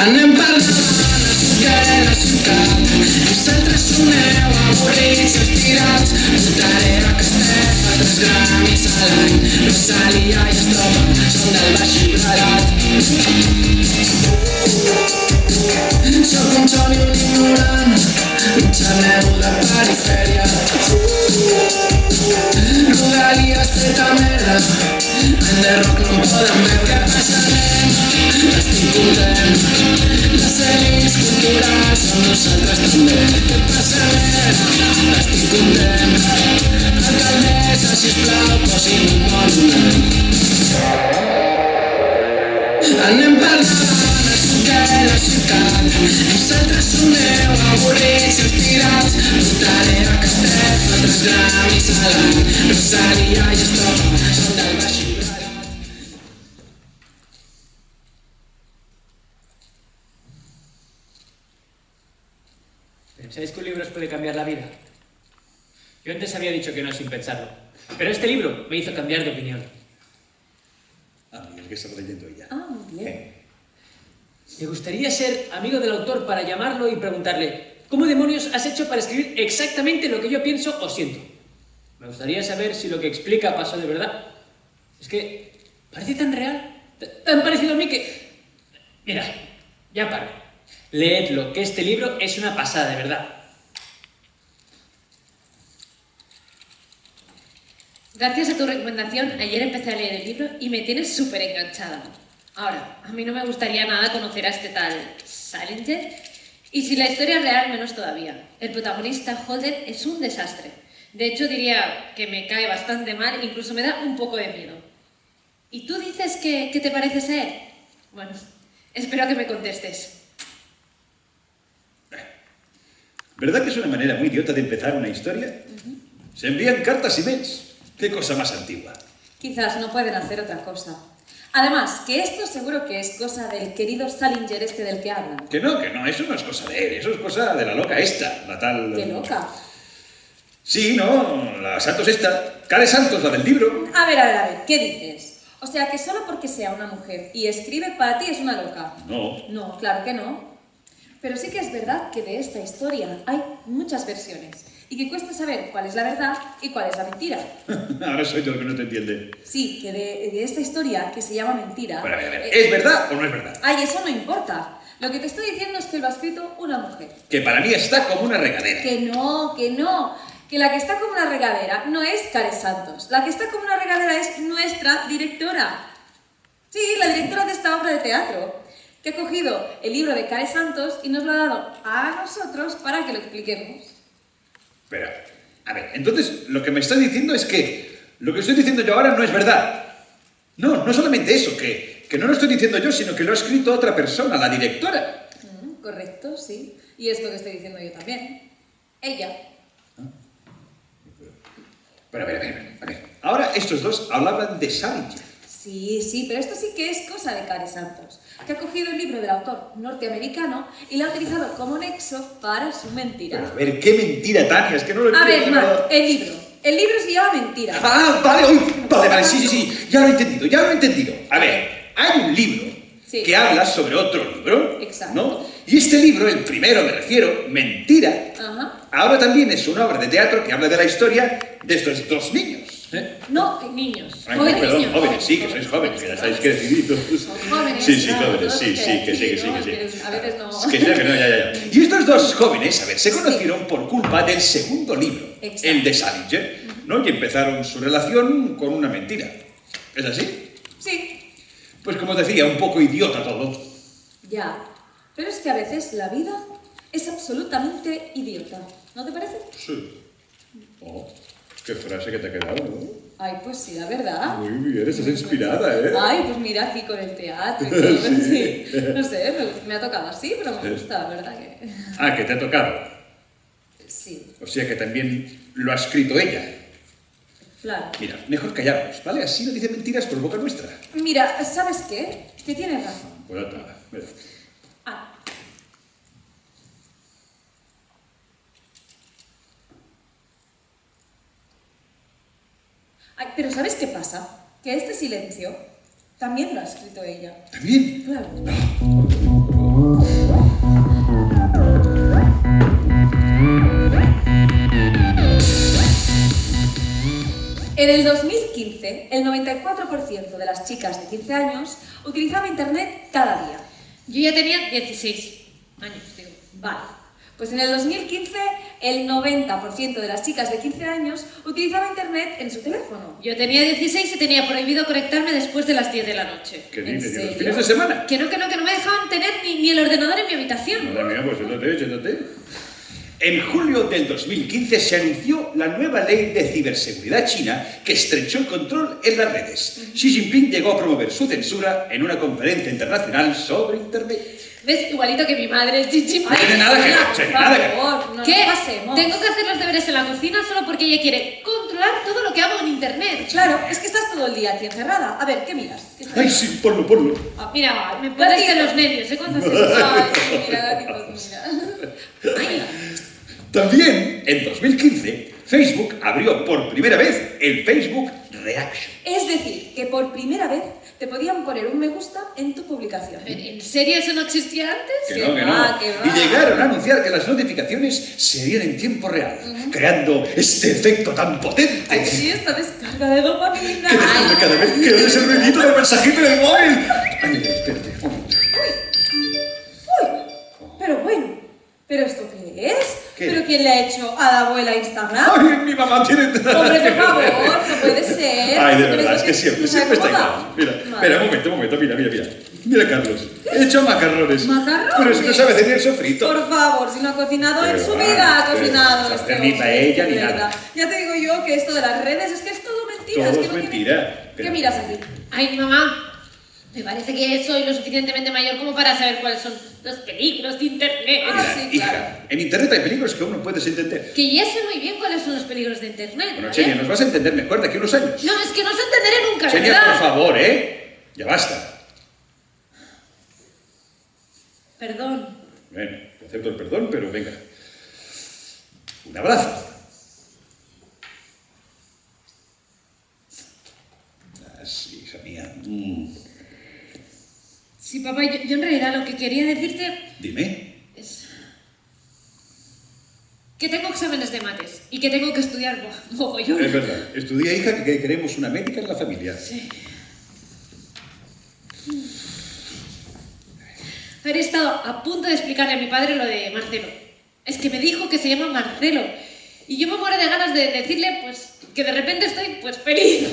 Anem parlant a sortir de ciutat. Nosaltres soneu avorrits, estirats. Portaré a Castefa 3 gramis a l'any. Rosalia i Estropa són del Baix Llobregat. Soc un xoli un ignorant, un xaneu de perifèria. Rodalies feta merda, en The Rock no em poden veure. Què passarem? Estic content. Les elits culturals som nosaltres també. Què passarem? Estic content. Alcaldessa, sisplau, posi'm un monument. Anem parlant a sortir de la ciutat. Nosaltres soneu avorrits i estirats. Portaré a Castefa 3 gramis a l'any. Rosalia i Estropa són del Baix Llobregat. ¿Pensáis que un libro os puede cambiar la vida? Yo antes había dicho que no sin pensarlo, pero este libro me hizo cambiar de opinión. Ah, Miguel, que estaba leyendo ella. Ah, muy bien. Me gustaría ser amigo del autor para llamarlo y preguntarle ¿cómo demonios has hecho para escribir exactamente lo que yo pienso o siento? Me gustaría saber si lo que explica pasó de verdad. Es que parece tan real, tan parecido a mí que... Mira, ya paro. Leedlo, que este libro es una pasada, de verdad. Gracias a tu recomendación, ayer empecé a leer el libro y me tienes súper enganchada. Ahora, a mí no me gustaría nada conocer a este tal Salinger, y si la historia es real, menos todavía. El protagonista, Holden, es un desastre. De hecho, diría que me cae bastante mal, incluso me da un poco de miedo. ¿Y tú dices que te pareces a él? Bueno, espero que me contestes. ¿Verdad que es una manera muy idiota de empezar una historia? Se envían cartas y mails. Qué cosa más antigua. Quizás no pueden hacer otra cosa. Además, que esto seguro que es cosa del querido Salinger este del que hablan. Que no, eso no es cosa de él, eso es cosa de la loca esta, la tal... ¿Qué loca? Sí, no, la Santos esta, Care Santos, la del libro. A ver, ¿qué dices? O sea, que solo porque sea una mujer y escribe para ti es una loca. No. No, claro que no. Pero sí que es verdad que de esta historia hay muchas versiones y que cuesta saber cuál es la verdad y cuál es la mentira. Ahora soy yo el que no te entiende. Sí, que de esta historia que se llama mentira... Bueno, a ver, ¿es verdad o no es verdad? Ay, eso no importa. Lo que te estoy diciendo es que lo ha escrito una mujer. Que para mí está como una regadera. Que no. Que la que está como una regadera no es Care Santos. La que está como una regadera es nuestra directora. Sí, la directora de esta obra de teatro, que ha cogido el libro de Care Santos y nos lo ha dado a nosotros para que lo expliquemos. Pero, a ver, entonces lo que me estás diciendo es que lo que estoy diciendo yo ahora no es verdad. No solamente eso, que no lo estoy diciendo yo, sino que lo ha escrito otra persona, la directora. Correcto, sí. Y esto que estoy diciendo yo también. Ella. Pero, a ver. Ahora estos dos hablaban de Salinger. Sí, pero esto sí que es cosa de Care Santos, que ha cogido el libro del autor norteamericano y lo ha utilizado como nexo para su mentira. Pero, a ver, qué mentira, Tania, es que no lo entiendo. A ver, Marc, el libro se llama Mentira. Ah, vale, sí, ya lo he entendido. A ver, hay un libro que habla sobre otro libro, exacto, ¿no? Y este libro, el primero me refiero, Mentira, ahora también es una obra de teatro que habla de la historia de estos dos niños. No, niños. Ay, Jóvenes perdón, niños. jóvenes, sí, que sois jóvenes, que ya estáis creciditos. Son jóvenes. Sí, claro, jóvenes, sí, que sí. A veces no. Es que no, ya. Y estos dos jóvenes, a ver, se conocieron por culpa del segundo libro, el de Salinger, ¿no? Y empezaron su relación con una mentira. ¿Es así? Sí. Pues como decía, un poco idiota todo. Ya, pero es que a veces la vida es absolutamente idiota, ¿no te parece? Sí. Oh, qué frase que te ha quedado, ¿no? Ay, pues sí, la verdad. Muy bien, estás inspirada, ¿eh? Ay, pues mira aquí con el teatro y todo. Sí. No sé, me ha tocado así, pero me gusta, la verdad que... Ah, que te ha tocado. Sí. O sea que también lo ha escrito ella. Claro. Mira, mejor callarnos, ¿vale? Así no dice mentiras por boca nuestra. Mira, ¿sabes qué? Que tienes razón. Pues ya está, mira. Ay, pero ¿sabes qué pasa? Que este silencio también lo ha escrito ella. ¿También? Claro. En el 2015, el 94% de las chicas de 15 años utilizaba Internet cada día. Yo ya tenía 16 años, digo. Vale. Pues en el 2015, el 90% de las chicas de 15 años utilizaba Internet en su teléfono. Yo tenía 16 y tenía prohibido conectarme después de las 10 de la noche. ¿Qué ¿En dices? ¿Y los serio? fines de semana? Que no me dejaban tener ni el ordenador en mi habitación. Madre mía, pues siéntate. En julio del 2015 se anunció la nueva ley de ciberseguridad china que estrechó el control en las redes. Xi Jinping llegó a promover su censura en una conferencia internacional sobre Internet. ¿Ves? Igualito que mi madre, Chichi. No tiene nada que ver, Por tiene nada que ver. favor, no ¿Qué? nos pasemos. Tengo que hacer los deberes en la cocina solo porque ella quiere controlar todo lo que hago en internet. Claro, es que estás todo el día aquí encerrada. A ver, ¿qué miras? ¿Qué estás Ay, sí, ponlo. Mira, me pones de los nervios, ¿eh? Cuando haces eso. Ay, sí, mira, gatitos, mira. Ay, También, en 2015, Facebook abrió por primera vez el Facebook Reaction. Es decir, que por primera vez te podían poner un me gusta en tu publicación. ¿en serio eso no existía antes? Que Que no. va. Y llegaron a anunciar que las notificaciones serían en tiempo real, creando este efecto tan potente. Ay, sí, esta descarga de dopamina. Que después de cada vez que oyes el ruidito del mensajito del móvil. Ay, mira, espérate, un momento. Uy, pero bueno, ¿pero esto qué es? ¿Qué? ¿Pero quién le ha hecho a la abuela Instagram? Ay, mi mamá tiene... Hombre, por favor, no puede ser. Ay, de Pero verdad, es eso que siempre no sabe está cómo igual. va. Mira, Madre. espera, un momento, mira. Mira, Carlos, he hecho macarrones. ¿Macarrones? Pero es que no sabe hacer ni el sofrito. Por favor, si no ha cocinado en Pero su va, vida, ha pero cocinado no este hace ni hombre, paella ni de nada. verdad. Ya te digo yo que esto de las redes es que es todo mentira. Todo es que es no mentira. ¿Qué Pero- miras aquí? Ay, mamá, me parece que soy lo suficientemente mayor como para saber cuáles son los peligros de internet. Ah, Mira, sí, claro. hija, en internet hay peligros que aún no puedes entender. Que ya sé muy bien cuáles son los peligros de internet. Bueno, ¿vale? Xenia, nos vas a entender mejor de aquí a unos años. No, es que no se entenderé nunca, Xenia, ¿verdad? por favor, Ya basta. Perdón. Bueno, te acepto el perdón, pero venga. Un abrazo. Así, hija mía. Sí, papá, yo en realidad lo que quería decirte Dime. es que tengo exámenes de mates y que tengo que estudiar mogollón. Es verdad. Estudia, hija, que queremos una médica en la familia. Sí. Haber estado a punto de explicarle a mi padre lo de Marcelo. Es que me dijo que se llama Marcelo. Y yo me muero de ganas de decirle, pues, que de repente estoy, pues, feliz.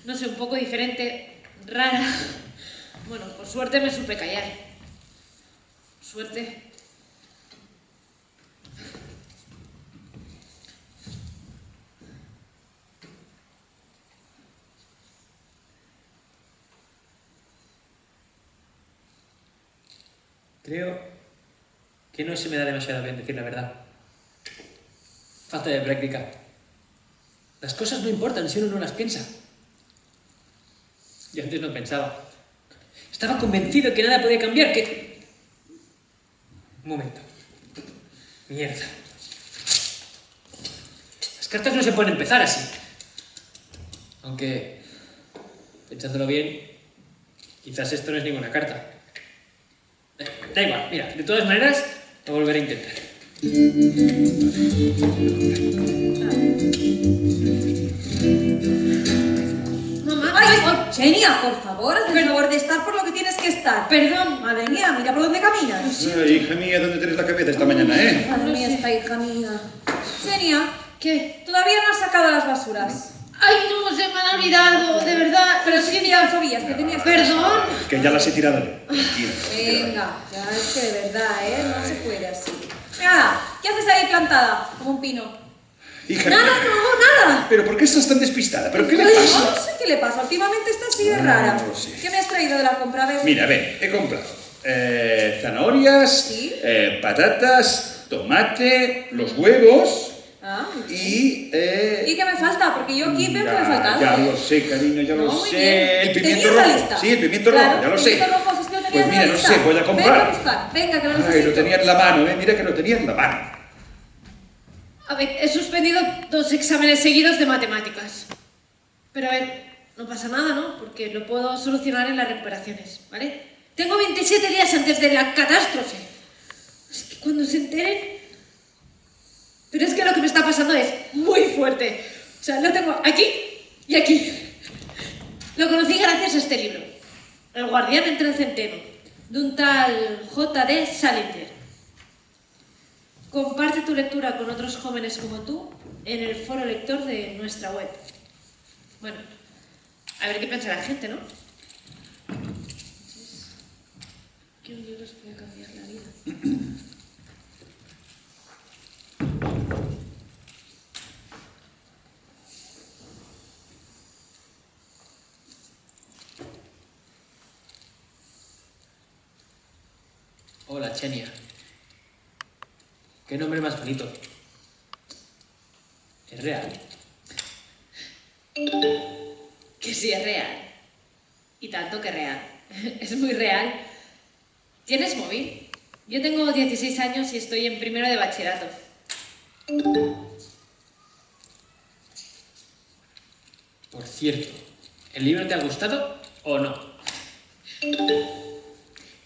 No sé, un poco diferente, rara. Bueno, por suerte me supe callar. Suerte. Creo que no se me da demasiado bien decir la verdad. Falta de práctica. Las cosas no importan si uno no las piensa. Yo antes no pensaba. Estaba convencido que nada podía cambiar, que... Un momento. Mierda. Las cartas no se pueden empezar así. Aunque, pensándolo bien, quizás esto no es ninguna carta. Da igual, mira, de todas maneras, lo volveré a intentar. Mamá, ¡Ay, ay, Xenia, por favor, haz el favor de estar por lo que tienes que estar! perdón. Madre mía, mira por dónde caminas. Ay, hija mía, ¿dónde tienes la cabeza esta mañana, Madre mía, esta hija mía. Xenia, ¿Qué? todavía no has sacado las basuras. Ay, no, se me han olvidado, de verdad. Pero sí, ya sabías que tenías que... Perdón. Que ya las he tirado yo. Tranquila. Venga, ya es que de verdad, no se puede así. Nada, ¿qué haces ahí plantada? Como un pino. Hija Nada, mía. no, nada. ¿Pero por qué estás tan despistada? ¿Pero qué le Ay, pasa? no sé qué le pasa, últimamente está así de rara. No lo sé. ¿Qué me has traído de la compra? A ver. Mira, ven, he comprado zanahorias, Sí. patatas, tomate, los huevos Ah, y... ¿y qué me falta? Porque yo aquí veo que me falta Ya algo. lo sé, cariño, ya No, lo muy sé. bien. El pimiento ¿Tenías la rojo. lista? Sí, el pimiento Claro, rojo, ya lo sé. pimiento rojo, si es que lo tenías Pues en mira, la no lista. sé, voy a comprar. Venga a buscar, venga, que lo necesito. Ay, lo tenía en la mano, mira que lo tenía en la mano. A ver, he suspendido 2 exámenes seguidos de matemáticas. Pero a ver, no pasa nada, ¿no? Porque lo puedo solucionar en las recuperaciones, ¿vale? Tengo 27 días antes de la catástrofe. Es que cuando se enteren... Pero es que lo que me está pasando es muy fuerte. O sea, lo tengo aquí Y aquí. Lo conocí gracias a este libro. El guardián entre el centeno, de un tal J.D. Salinger. Comparte tu lectura con otros jóvenes como tú en el foro lector de nuestra web. Bueno, a ver qué piensa la gente, ¿no? ¿Qué un libro os puede cambiar la vida? Hola, Chenia. Qué nombre más bonito. ¿Es real? Que sí es real. Y tanto que real. Es muy real. ¿Tienes móvil? Yo tengo 16 años y estoy en primero de bachillerato. Por cierto, ¿el libro te ha gustado o no?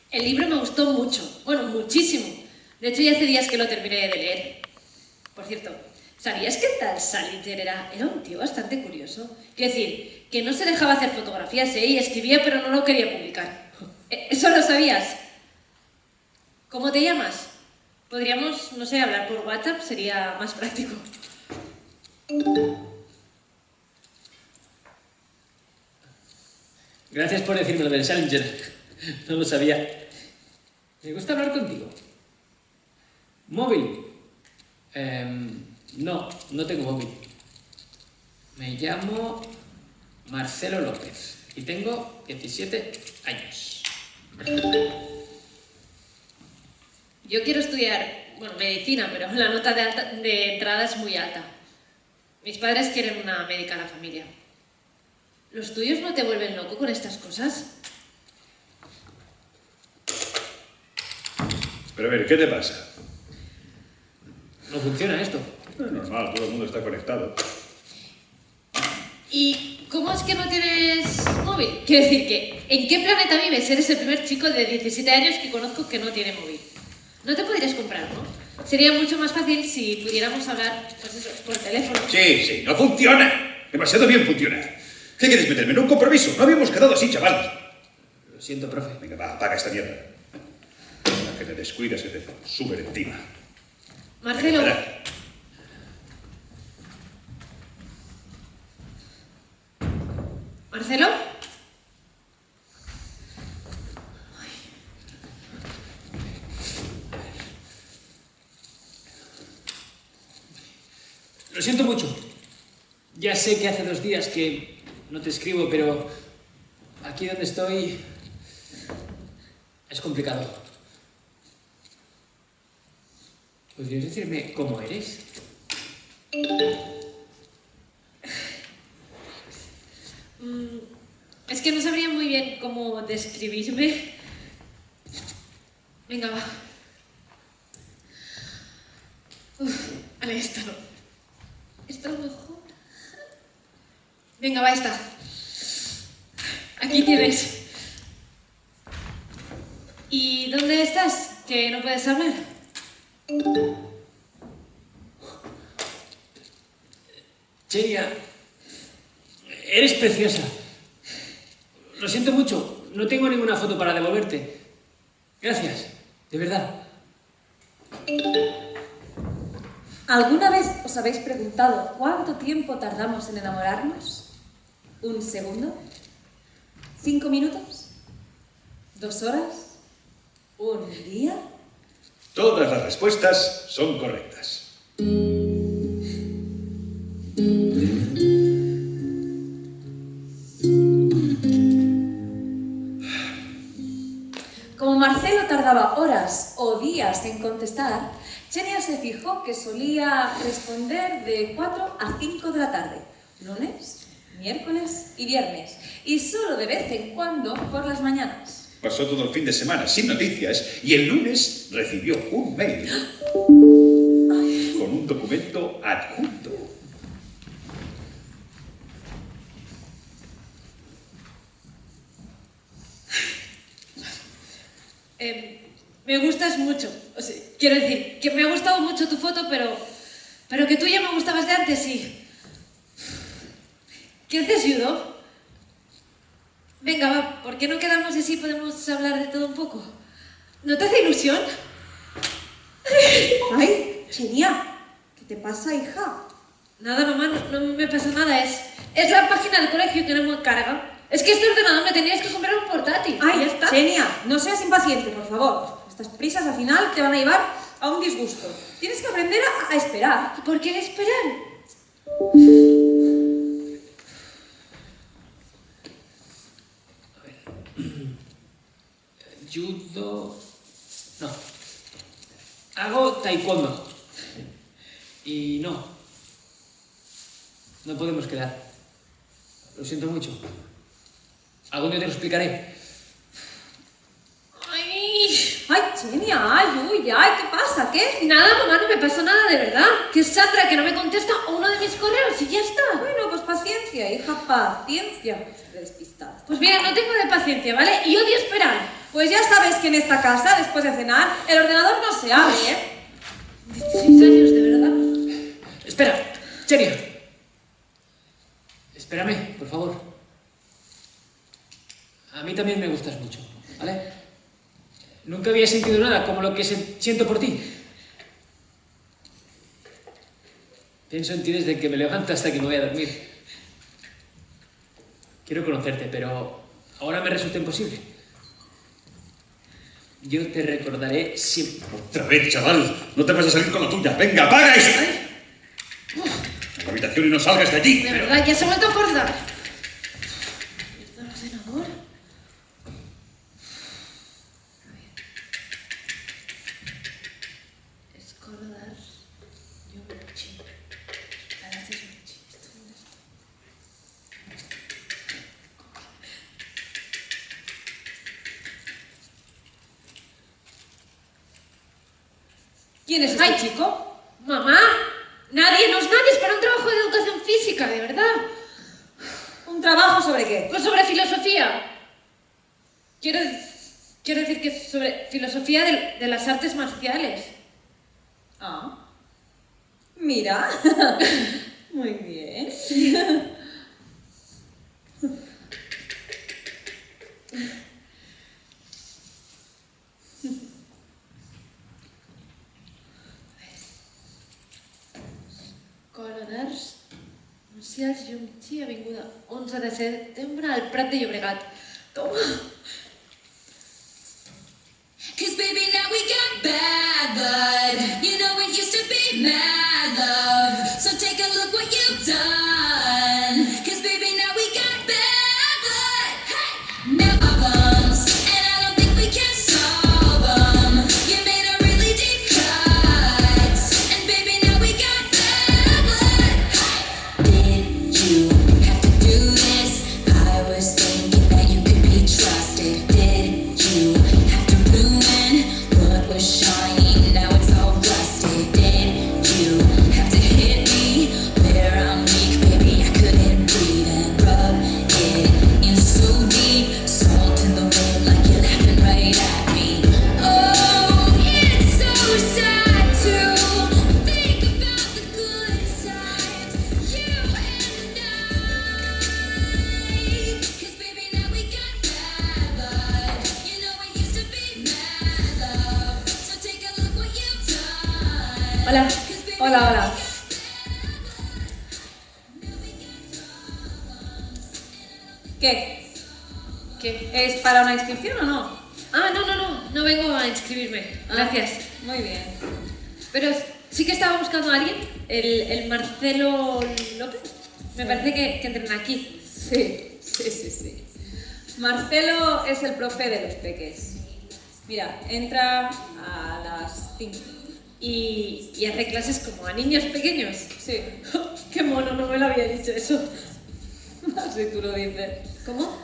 El libro me gustó mucho. Bueno, muchísimo. De hecho, ya hace días que lo terminé de leer. Por cierto, ¿sabías que tal Salinger era un tío bastante curioso? Quiero decir, que no se dejaba hacer fotografías, y escribía, pero no lo quería publicar. ¿Eso lo sabías? ¿Cómo te llamas? Podríamos, no sé, hablar por WhatsApp, sería más práctico. Gracias por decirme lo del Salinger. No lo sabía. Me gusta hablar contigo. ¿Móvil? No tengo móvil. Me llamo Marcelo López y tengo 17 años. Yo quiero estudiar, bueno, medicina, pero la nota de entrada es muy alta. Mis padres quieren una médica en la familia. ¿Los tuyos no te vuelven loco con estas cosas? Pero a ver, ¿qué te pasa? No funciona esto. Es normal, todo el mundo está conectado. ¿Y cómo es que no tienes móvil? Quiero decir que, ¿en qué planeta vives? Eres el primer chico de 17 años que conozco que no tiene móvil. No te podrías comprar, ¿no? Sería mucho más fácil si pudiéramos hablar, pues eso, por teléfono. Sí, no funciona. Demasiado bien funciona. ¿Qué quieres meterme en un compromiso? No habíamos quedado así, chaval. Lo siento, profe. Venga, va, apaga esta mierda. La que te descuidas se te sube encima. Marcelo. Espera. ¿Marcelo? Lo siento mucho. Ya sé que hace 2 días que no te escribo, pero aquí donde estoy es complicado. ¿Podrías decirme cómo eres? Es que no sabría muy bien cómo describirme. Venga, va. Vale, esto no. Esto es mejor. Venga, va, esta. Aquí tienes. ¿Y dónde estás? ¿Que no puedes hablar? Chenia, eres preciosa. Lo siento mucho, no tengo ninguna foto para devolverte. Gracias, de verdad. ¿Alguna vez os habéis preguntado cuánto tiempo tardamos en enamorarnos? ¿1 segundo? ¿5 minutos? ¿2 horas? ¿1 día? Todas las respuestas son correctas. Como Marcelo tardaba horas o días en contestar, Chenia se fijó que solía responder de 4 a 5 de la tarde, lunes, miércoles y viernes, y solo de vez en cuando por las mañanas. Pasó todo el fin de semana sin noticias y el lunes recibió un mail con un documento adjunto. Me gustas mucho. O sea, quiero decir, que me ha gustado mucho tu foto, pero que tú ya me gustabas de antes, sí. ¿Qué haces, judo? Venga, va, ¿por qué no quedamos y así podemos hablar de todo un poco? ¿No te hace ilusión? Ay, Chenia, ¿qué te pasa, hija? Nada, mamá, no me pasa nada. Es la página del colegio que no me carga. Es que este ordenador me tenías que comprar un portátil. Ay, ya está. Chenia, no seas impaciente, por favor. Estas prisas al final te van a llevar a un disgusto. Tienes que aprender a esperar. ¿Por qué esperar? Judo... No. Hago taekwondo. Y no. No podemos quedar. Lo siento mucho. Algún día te lo explicaré. Ay, Ay, Chenia, ay, uy, ay, ¿qué pasa? ¿Qué? nada, mamá, no me pasa nada, de verdad. Que es Sandra que no me contesta a uno de mis correos y ya está. Bueno, pues paciencia, hija, paciencia. Despistada. Pues mira, no tengo de paciencia, ¿vale? Y odio esperar. Pues ya sabes que en esta casa, después de cenar, el ordenador no se abre, ¿eh? 16 años, de verdad. Espera, Chenia. Espérame, por favor. A mí también me gustas mucho, ¿vale? Nunca había sentido nada como lo que siento por ti. Pienso en ti desde que me levanto hasta que me voy a dormir. Quiero conocerte, pero ahora me resulta imposible. Yo te recordaré siempre. Otra vez, chaval. No te vas a salir con la tuya. Venga, apaga eso. A la habitación y no salgas de allí. De verdad, ya se ha vuelto a acordar. ¿El ordenador? A ver. Escolar. Yoguchi. Palacios Yoguchi. ¿Esto dónde está? ¿Quién es este Ay. chico? ¡Mamá! Nadie, no es nadie, es para un trabajo de educación física, de verdad. ¿Un trabajo sobre qué? Pues sobre filosofía. Quiero decir que es sobre filosofía de las artes marciales. Ah. Mira. Muy bien. Coronars Marcials Yoguchi, avinguda 11 de setembre al Prat de Llobregat. Toma. Cause baby, now we got bad blood. You know it used to be mad love. So take a look what you've done. Cause baby, now we got bad blood. Hey! No problems, and I don't think we can solve them. You made a really deep cut. And baby, now we got bad blood. Hey! Did you have to do this? I was thinking that you could be trusted. Did you have to ruin what was shiny? Now it's all rusted. Did you have to hit me where I'm weak? Baby, I couldn't breathe and rub it in so deep. Salt in the wind like you're laughing right at me. Oh, it's so sad to think about the good times you and I. 'Cause baby, now we got bad blood. You know it used to be mad love. So take a look what you've done. Hola. Hola, hola. ¿Qué? ¿Qué? ¿Es para una inscripción o no? Ah, no vengo a inscribirme. Ah, Gracias. Muy bien. Pero sí que estaba buscando a alguien, el Marcelo López. Me parece que entrena aquí. Sí. Marcelo es el profe de los peques. Mira, entra a las 5. Y hace clases como a niños pequeños. Sí. Qué mono, no me lo había dicho eso. Así tú lo dices. ¿Cómo?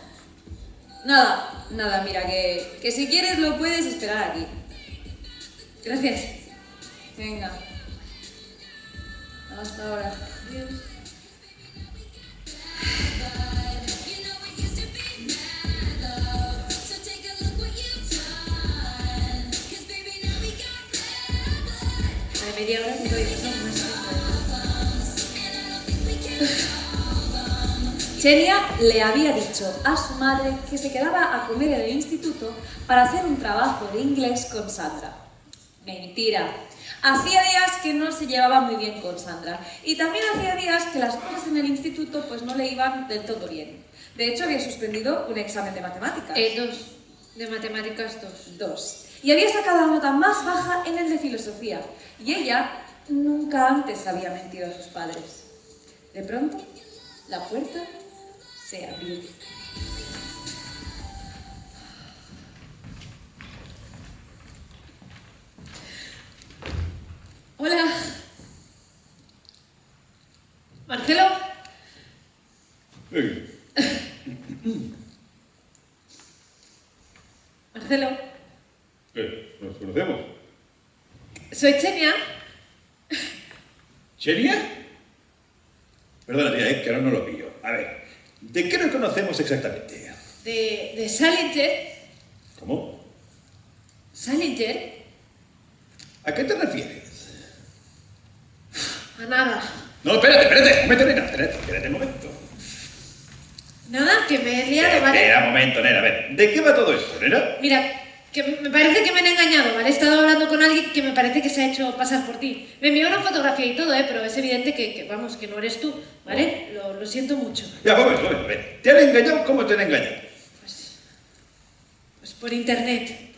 Nada, mira, que si quieres lo puedes esperar aquí. Gracias. Venga. Hasta ahora. Adiós. You know it used to be mad love. So take a look what you've done. 'Cause baby, now we got bad blood. A media hora me voy a pasar más tiempo. Xenia le había dicho a su madre que se quedaba a comer en el instituto para hacer un trabajo de inglés con Sandra. Mentira. Hacía días que no se llevaba muy bien con Sandra y también hacía días que las cosas en el instituto pues no le iban del todo bien. De hecho, había suspendido un examen de matemáticas. 2. De matemáticas 2. 2. Y había sacado la nota más baja en el de filosofía. Y ella nunca antes había mentido a sus padres. De pronto, la puerta se abrió. Hola. Marcelo. Marcelo. ¿Nos conocemos? Soy Xenia. ¿Xenia? Perdona, tía, que ahora no lo pillo. A ver, ¿de qué nos conocemos exactamente? De Salinger. ¿Cómo? Salinger. ¿A qué te refieres? A nada. No, espérate, un momento, nena, espérate un momento. Nada, que me he liado, ¿vale? Espera, un momento, nena, a ver, ¿de qué va todo esto, nena? Mira, que me parece que me han engañado, ¿vale? He estado hablando con alguien que me parece que se ha hecho pasar por ti. Me envió una fotografía y todo, pero es evidente vamos, que no eres tú, ¿vale? Lo siento mucho. Ya, vamos, a ver, ¿te han engañado? ¿Cómo te han engañado? Pues por internet.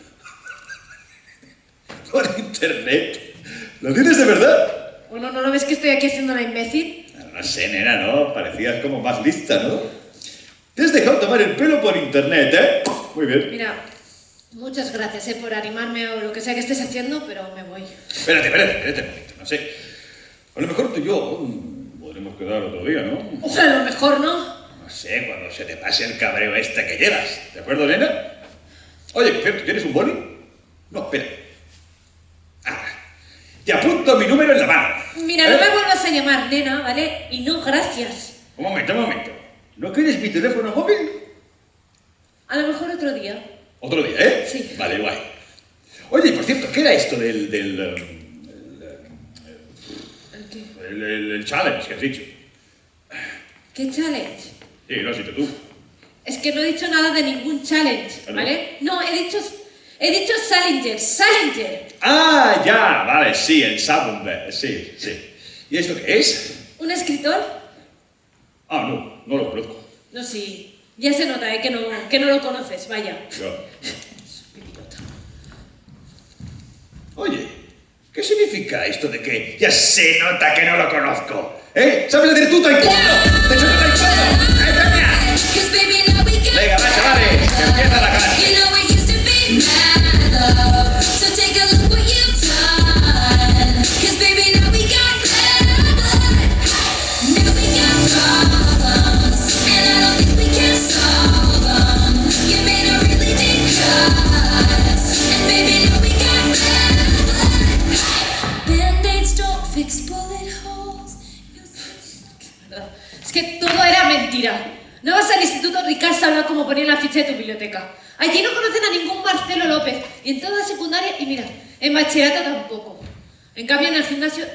Por internet. ¿Lo tienes de verdad? Bueno, ¿no lo ves que estoy aquí haciendo la imbécil? No sé, nena, ¿no? Parecías como más lista, ¿no? Te has dejado tomar el pelo por internet, ¿eh? Muy bien. Mira, muchas gracias, por animarme o lo que sea que estés haciendo, pero me voy. Espérate un momento, no sé. A lo mejor tú y yo podremos quedar otro día, ¿no? Ojalá, a lo mejor no. No sé, cuando se te pase el cabreo este que llevas. ¿De acuerdo, nena? Oye, por cierto, ¿tienes un boli? No, espera. Te apunto mi número en la mano. Mira, no me vuelvas a llamar, nena, ¿vale? Y no, gracias. Un momento. ¿No quieres mi teléfono móvil? A lo mejor otro día. Otro día, ¿eh? Sí. Vale, guay. Oye, por cierto, ¿qué era esto del ¿El challenge que has dicho? qué challenge? Sí, lo has dicho tú. Es que no he dicho nada de ningún challenge, ¿vale? No, he dicho Salinger. Ah, ya, vale, sí, el Sabumber, sí. ¿Y esto qué es? ¿Un escritor? Ah, no lo conozco. No, sí. Ya se nota, que no lo conoces, vaya. Ya. Oye, ¿qué significa esto de que ya se nota que no lo conozco? ¿Sabes decir tú taekwondo? ¡Te enseño taekwondo! ¡Peña! Venga, va, chavales, que empieza la clase. Es que todo era mentira. No vas al instituto Ricard Salva como ponía en la ficha de tu biblioteca. Allí no conocen a ningún Marcelo López. Y en toda secundaria, y mira, en bachillerato tampoco. En cambio, en el gimnasio,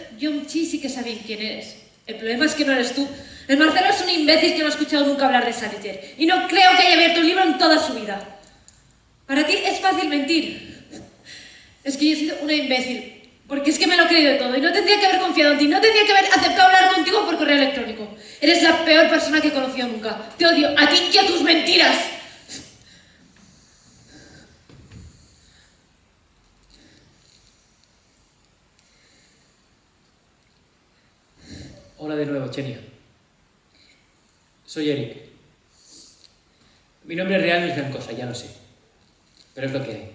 sí que sabían quién eres. El problema es que no eres tú. El Marcelo es un imbécil que no ha escuchado nunca hablar de Salinger. Y no creo que haya abierto un libro en toda su vida. Para ti es fácil mentir. Es que yo he sido una imbécil. Porque es que me lo he creído todo y no tendría que haber confiado en ti, no tendría que haber aceptado hablar contigo por correo electrónico. Eres la peor persona que he conocido nunca. Te odio a ti y a tus mentiras. Hola de nuevo, Xenia. Soy Eric. Mi nombre real no es gran cosa, ya lo sé. Pero es lo que hay.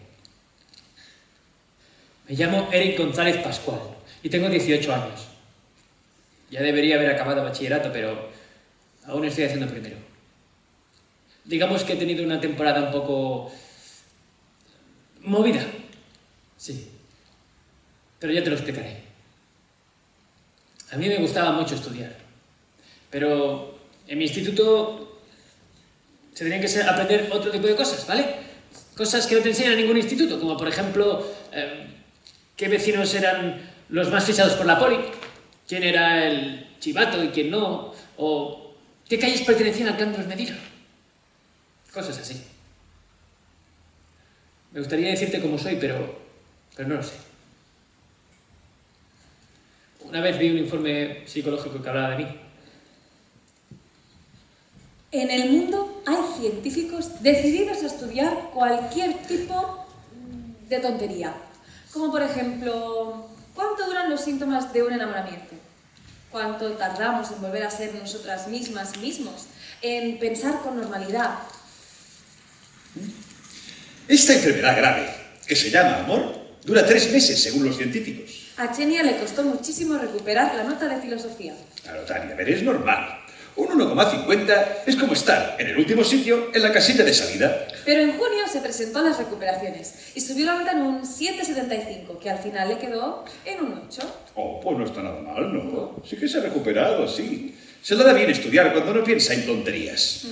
Me llamo Eric González Pascual y tengo 18 años. Ya debería haber acabado bachillerato, pero aún estoy haciendo primero. Digamos que he tenido una temporada un poco movida. Sí. Pero ya te lo explicaré. A mí me gustaba mucho estudiar, pero en mi instituto se tenían que aprender otro tipo de cosas, ¿vale? Cosas que no te enseñan en ningún instituto, como por ejemplo, qué vecinos eran los más fichados por la poli, quién era el chivato y quién no, o qué calles pertenecían al clan de los Medina. Cosas así. Me gustaría decirte cómo soy, pero no lo sé. Una vez vi un informe psicológico que hablaba de mí. En el mundo hay científicos decididos a estudiar cualquier tipo de tontería. Como por ejemplo, ¿cuánto duran los síntomas de un enamoramiento? ¿Cuánto tardamos en volver a ser nosotras mismas y mismos? En pensar con normalidad. Esta enfermedad grave, que se llama amor, dura 3 meses según los científicos. A Xenia le costó muchísimo recuperar la nota de filosofía. Claro, Tania, a ver, es normal. Un 1,50 es como estar en el último sitio en la casilla de salida. Pero en junio se presentó a las recuperaciones y subió la nota en un 7,75, que al final le quedó en un 8. Oh, pues no está nada mal, ¿no? Sí que se ha recuperado, sí. Se le da bien estudiar cuando no piensa en tonterías.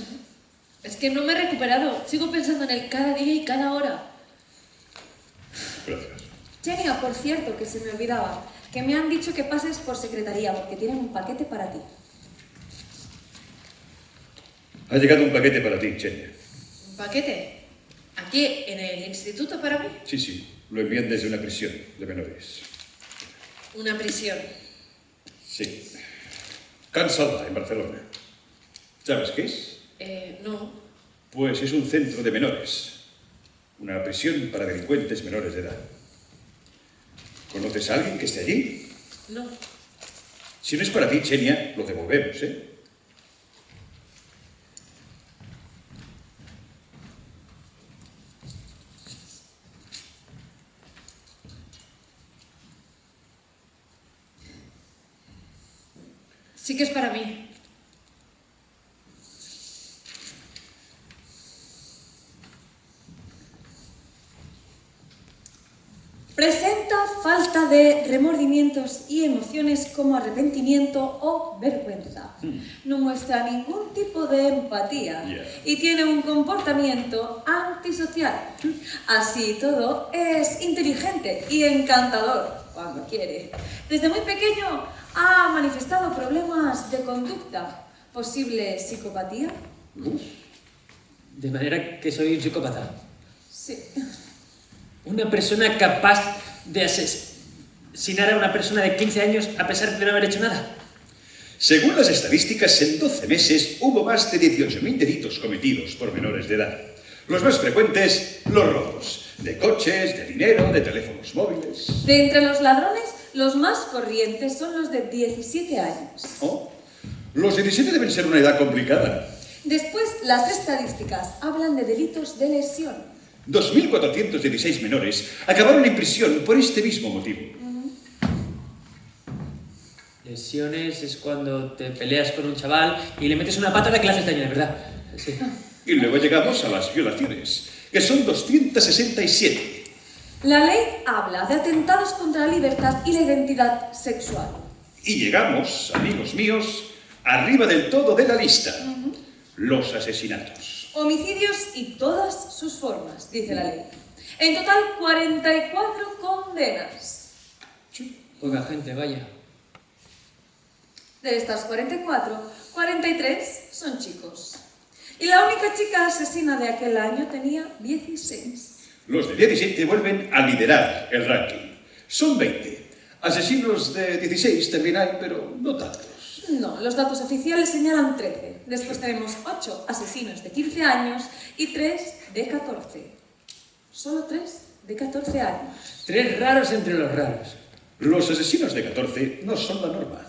Es que no me he recuperado. Sigo pensando en él cada día y cada hora. Gracias. Xenia, por cierto, que se me olvidaba, que me han dicho que pases por secretaría porque tienen un paquete para ti. Ha llegado un paquete para ti, Xenia. ¿Un paquete? ¿Aquí, en el instituto para mí? Sí, lo envían desde una prisión de menores. Una prisión. Sí. Can Salva, en Barcelona. ¿Sabes qué es? No. Pues es un centro de menores. Una prisión para delincuentes menores de edad. ¿Conoces a alguien que esté allí? No. Si no es para ti, Xenia, lo devolvemos, ¿eh? Sí que es para mí. Presenta falta de remordimientos y emociones como arrepentimiento o vergüenza. No muestra ningún tipo de empatía y tiene un comportamiento antisocial. Así y todo, es inteligente y encantador cuando quiere. Desde muy pequeño ha manifestado problemas de conducta. ¿Posible psicopatía? De manera que soy un psicópata. Sí. Una persona capaz de asesinar a una persona de 15 años a pesar de no haber hecho nada. Según las estadísticas, en 12 meses hubo más de 18.000 delitos cometidos por menores de edad. Los más frecuentes, los robos. De coches, de dinero, de teléfonos móviles. De entre los ladrones, los más corrientes son los de 17 años. Oh, los 17 deben ser una edad complicada. Después, las estadísticas hablan de delitos de lesión. 2.416 menores acabaron en prisión por este mismo motivo. Lesiones es cuando te peleas con un chaval y le metes una patada que le haces daño, de verdad. Sí. Y luego llegamos a las violaciones, que son 267. La ley habla de atentados contra la libertad y la identidad sexual. Y llegamos, amigos míos, arriba del todo de la lista. Los asesinatos. Homicidios y todas sus formas, dice la ley. En total, 44 condenas. Poca gente, vaya. De estas 44, 43 son chicos. Y la única chica asesina de aquel año tenía 16. Los de 17 vuelven a liderar el ranking. Son 20. Asesinos de 16 también hay, pero no tantos. No, los datos oficiales señalan 13. Después tenemos 8 asesinos de 15 años y 3 de 14. Solo 3 de 14 años. 3 raros entre los raros. Los asesinos de 14 no son la norma.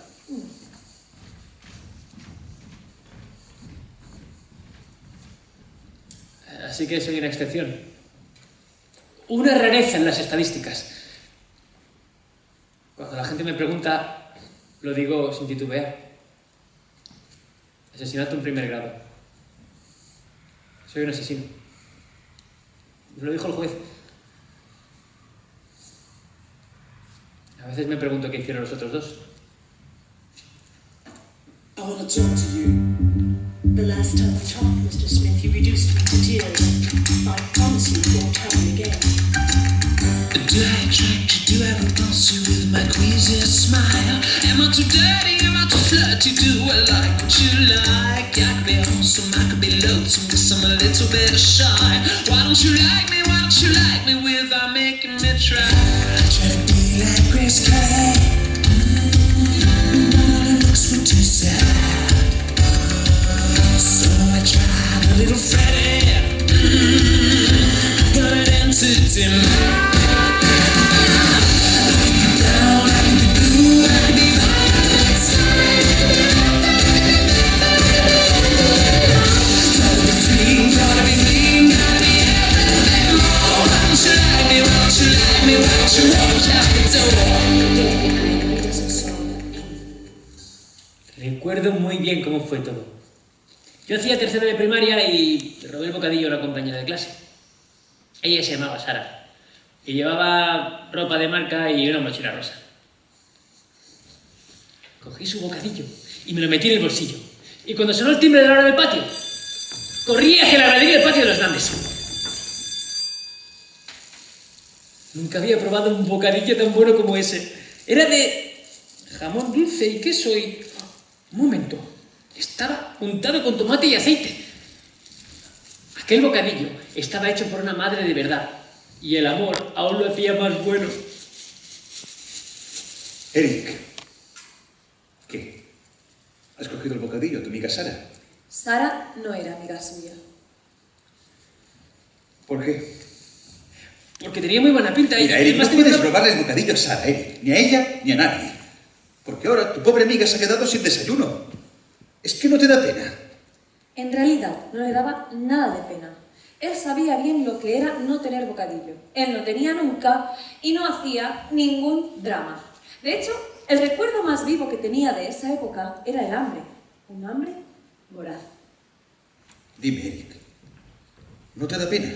Así que soy una excepción. Una rareza en las estadísticas. Cuando la gente me pregunta, lo digo sin titubear. Asesinato en primer grado. Soy un asesino. Me lo dijo el juez. A veces me pregunto qué hicieron los otros dos. I want to talk to you. The last time we talked, Mr. Smith, you reduced me to tears. I promise you it won't happen again. Do I attract you? Do I repulse you with my queasy smile? Am I too dirty? Am I too flirty? Do I like what you like? to guess I'm a little bit shy. Why don't you like me? Why don't you like me without making me try? I try to be like Grace Kelly, but all her looks were too sad. So I tried a little Freddie. I've got an entity mind. Down, I can be blue, I can be Recuerdo muy bien cómo fue todo. Yo hacía tercero de primaria y le robé el bocadillo a una compañera de clase. Ella se llamaba Sara y llevaba ropa de marca y una mochila rosa. Cogí su bocadillo y me lo metí en el bolsillo. Y cuando sonó el timbre de la hora del patio, corrí hacia la gradería del patio de los grandes. Nunca había probado un bocadillo tan bueno como ese. Era de jamón dulce y queso y... Un momento. Estaba untado con tomate y aceite. Aquel bocadillo estaba hecho por una madre de verdad. Y el amor aún lo hacía más bueno. Eric, ¿qué? ¿Has cogido el bocadillo, tu amiga Sara? Sara no era amiga suya. ¿Por qué? Porque tenía muy buena pinta y Mira, Eric, no además tenía puedes una- robarle el bocadillo a Sara, Eric. Ni a ella, ni a nadie. Porque ahora tu pobre amiga se ha quedado sin desayuno. ¿Es que no te da pena? En realidad, no le daba nada de pena. Él sabía bien lo que era no tener bocadillo. Él no tenía nunca y no hacía ningún drama. De hecho, el recuerdo más vivo que tenía de esa época era el hambre. Un hambre voraz. Dime, Eric, ¿no te da pena?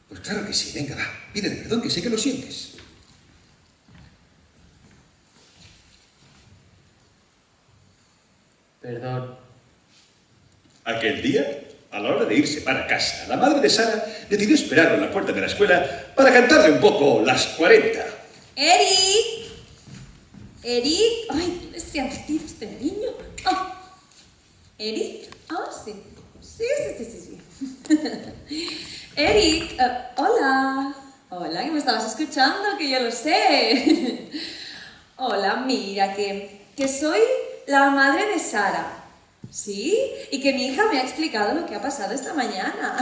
Pues claro que sí, venga, va, pídele perdón, que sé que lo sientes. Perdón. Aquel día, a la hora de irse para casa, la madre de Sara decidió esperarlo en la puerta de la escuela para cantarle un poco las 40. ¡Eric! ¡Eric! ¡Ay, ¿dónde se ha metido este niño? ¡Ah! ¿Eric? Ah, sí. Sí. Eric, hola. Hola, que me estabas escuchando, que yo lo sé. Hola, mira, que soy la madre de Sara. ¿Sí? Y que mi hija me ha explicado lo que ha pasado esta mañana.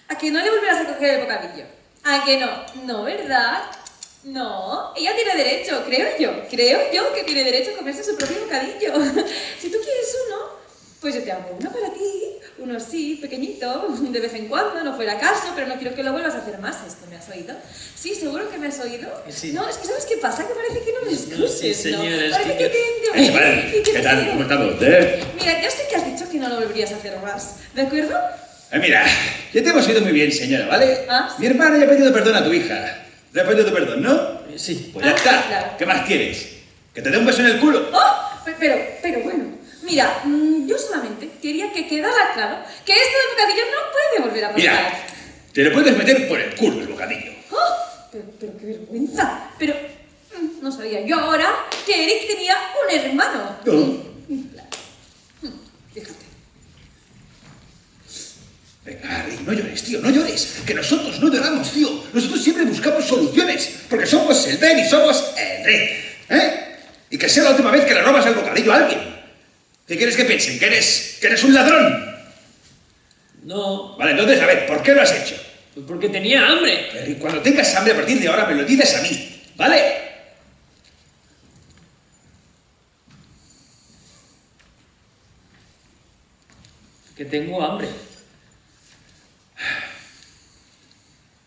¿A que no le volverás a coger el bocadillo? ¿A que no? No, ¿verdad? No, ella tiene derecho, creo yo que tiene derecho a comerse su propio bocadillo. Si tú quieres uno, pues yo te hago uno para ti, uno sí, pequeñito, de vez en cuando, no fuera caso, pero no quiero que lo vuelvas a hacer más esto, ¿me has oído? Sí, seguro que me has oído. Sí. No, es que ¿sabes qué pasa? Que parece que no me escuches, sí, señora, es Parece que que Vale, ¿qué tal? ¿Cómo estamos? Mira, ya sé que has dicho que no lo volverías a hacer más, ¿de acuerdo? Mira, ya te hemos oído muy bien, señora, ¿vale? Ah, sí. Mi hermana ya ha pedido perdón a tu hija. Le ha pedido perdón, ¿no? Sí. Pues ya Ah, está. claro. ¿Qué más quieres? ¿Que te dé un beso en el culo? ¡Oh! Pero bueno, mira, yo solamente quería que quedara claro que esto de bocadillo no puede volver a pasar. Mira, te lo puedes meter por el culo el bocadillo. ¡Oh! Pero qué vergüenza. Pero no sabía yo ahora que Eric tenía un hermano. No. Fíjate. Venga, Harry, no llores, tío, no llores. Que nosotros no lloramos, tío. Nosotros siempre buscamos soluciones. Porque somos el Ben y somos el Rick. ¿Eh? Y que sea la última vez que le robas el bocadillo a alguien. ¿Qué quieres que piensen? ¿Que eres un ladrón? No, Vale, entonces, a ver, ¿por qué lo has hecho? pues porque tenía hambre. Y cuando tengas hambre a partir de ahora me lo dices a mí, ¿vale? Que tengo hambre.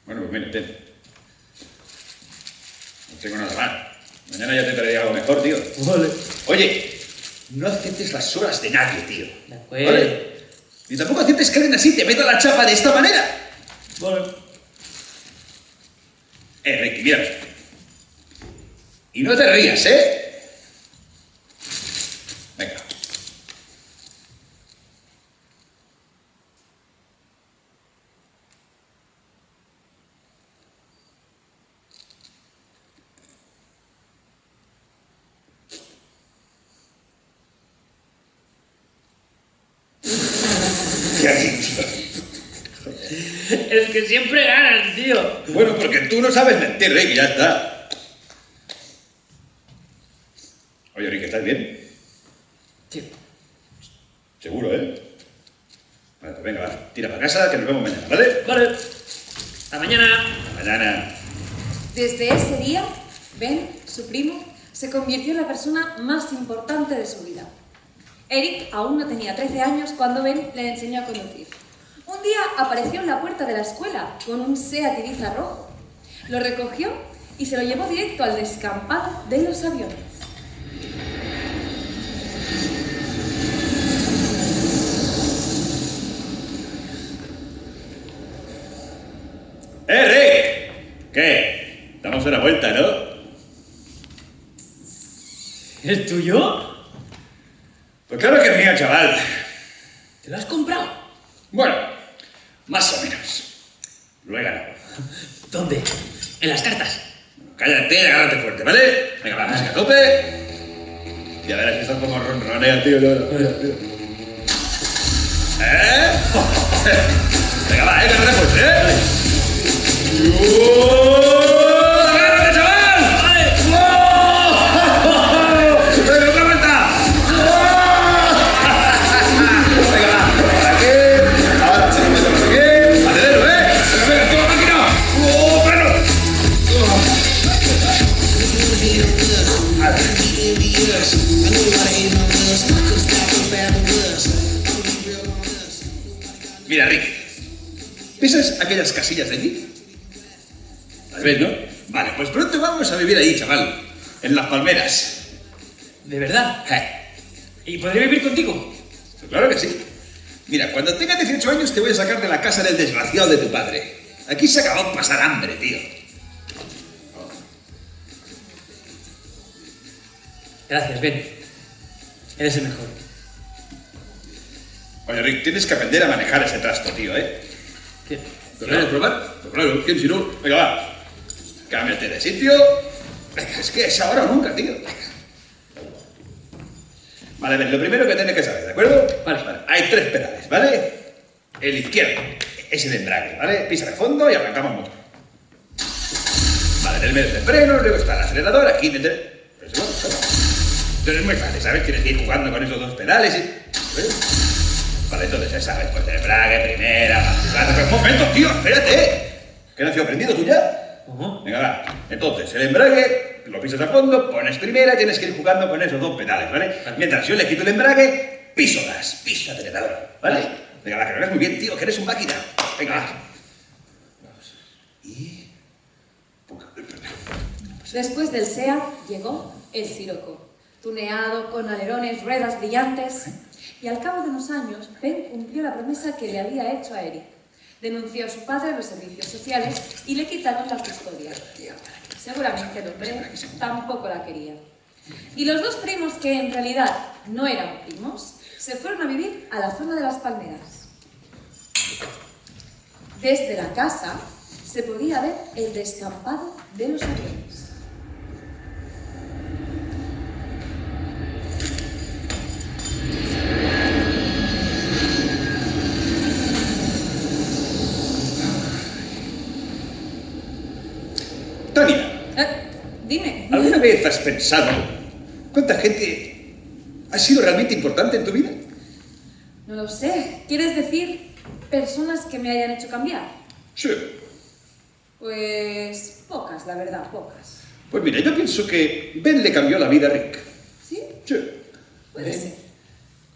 Bueno, pues mira, ten. No tengo nada mal. Mañana ya te traeré algo mejor, tío. Vale. Oye, no aceptes las horas de nadie, tío. De acuerdo. ¿Vale? Y tampoco aceptes que alguien así te meta la chapa de esta manera. Vale. Ricky, mira. Y no te rías, ¿eh? Venga. Es que siempre ganas, tío. Bueno, porque tú no sabes mentir, Rick, ya está. Oye, Rick, ¿estás bien? Tío. Seguro, ¿eh? Vale, pues venga, va. Tira para casa, que nos vemos mañana, ¿vale? Vale. Hasta mañana. Hasta mañana. Desde ese día, Ben, su primo, se convirtió en la persona más importante de su vida. Eric aún no tenía 13 años cuando Ben le enseñó a conducir. Un día apareció en la puerta de la escuela con un Seat Ibiza rojo. Lo recogió y se lo llevó directo al descampado de los aviones. Rick! ¿Qué? Damos una vuelta, ¿no? ¿Es tuyo? Pues claro que es mío, chaval. ¿Te lo has comprado? Bueno, más o menos. Lo he ganado. ¿Dónde? En las cartas. Cállate y agárrate fuerte, ¿vale? Venga, va, música a tope. Y a ver si estás como ronronea, tío. Venga, va, agárrate fuerte, ¡agárrate, chaval! ¡Vale! ¡Venga, otra vuelta! Venga, va, por aquí. Ahora, se lo meto por aquí. Acelero, ¿eh? Venga, toma máquina. ¡Freno! Mira, Rick, ¿pisas aquellas casillas de allí? ¿Las ves, no? Vale, pues pronto vamos a vivir ahí, chaval. En las palmeras. ¿De verdad? ¿Y podré vivir contigo? Pues claro que sí. Mira, cuando tengas 18 años te voy a sacar de la casa del desgraciado de tu padre. Aquí se acabó de pasar hambre, tío. Gracias, Ben. Eres el mejor. Oye, Rick, tienes que aprender a manejar ese trasto, tío, ¿eh? ¿Qué? ¿Lo quieres probar? Pues claro, ¿quién si no? Venga, va. Cámbiate de sitio. Venga, es que es ahora o nunca, tío. Venga. Vale, Ben, lo primero que tienes que saber, ¿de acuerdo? Vale. Hay 3 pedales, ¿vale? El izquierdo es el embrague, ¿vale? Pisa de fondo y arrancamos motor. Vale, en el medio del freno, luego está el acelerador, aquí meter... Entonces es muy fácil, ¿sabes? Tienes que ir jugando con esos 2 pedales y... ¿ves? Vale, entonces ya sabes, pues el embrague, primera, bajada... Pero un momento, tío, espérate. ¿Qué no has aprendido tú ya? Venga, va. Entonces, el embrague, lo pisas a fondo, pones primera, tienes que ir jugando con esos 2 pedales, ¿vale? Mientras yo le quito el embrague, piso gas, piso acelerador, ¿vale? Venga, va, que lo hagas muy bien, tío, que eres un máquina. Venga, va. Y... Después del SEAT llegó el Sirocco, tuneado con alerones, ruedas brillantes. Y al cabo de unos años, Ben cumplió la promesa que le había hecho a Eric. Denunció a su padre a los servicios sociales y le quitaron la custodia. Seguramente el hombre tampoco la quería. Y los 2 primos, que en realidad no eran primos, se fueron a vivir a la zona de las palmeras. Desde la casa se podía ver el descampado de los aviones. Tania, Dime. ¿alguna vez has pensado cuánta gente ha sido realmente importante en tu vida? No lo sé. ¿Quieres decir personas que me hayan hecho cambiar? Sí. Pues pocas, la verdad, pocas. Pues mira, yo pienso que Ben le cambió la vida a Rick. ¿Sí? Sí. Puede ¿Ben? ser.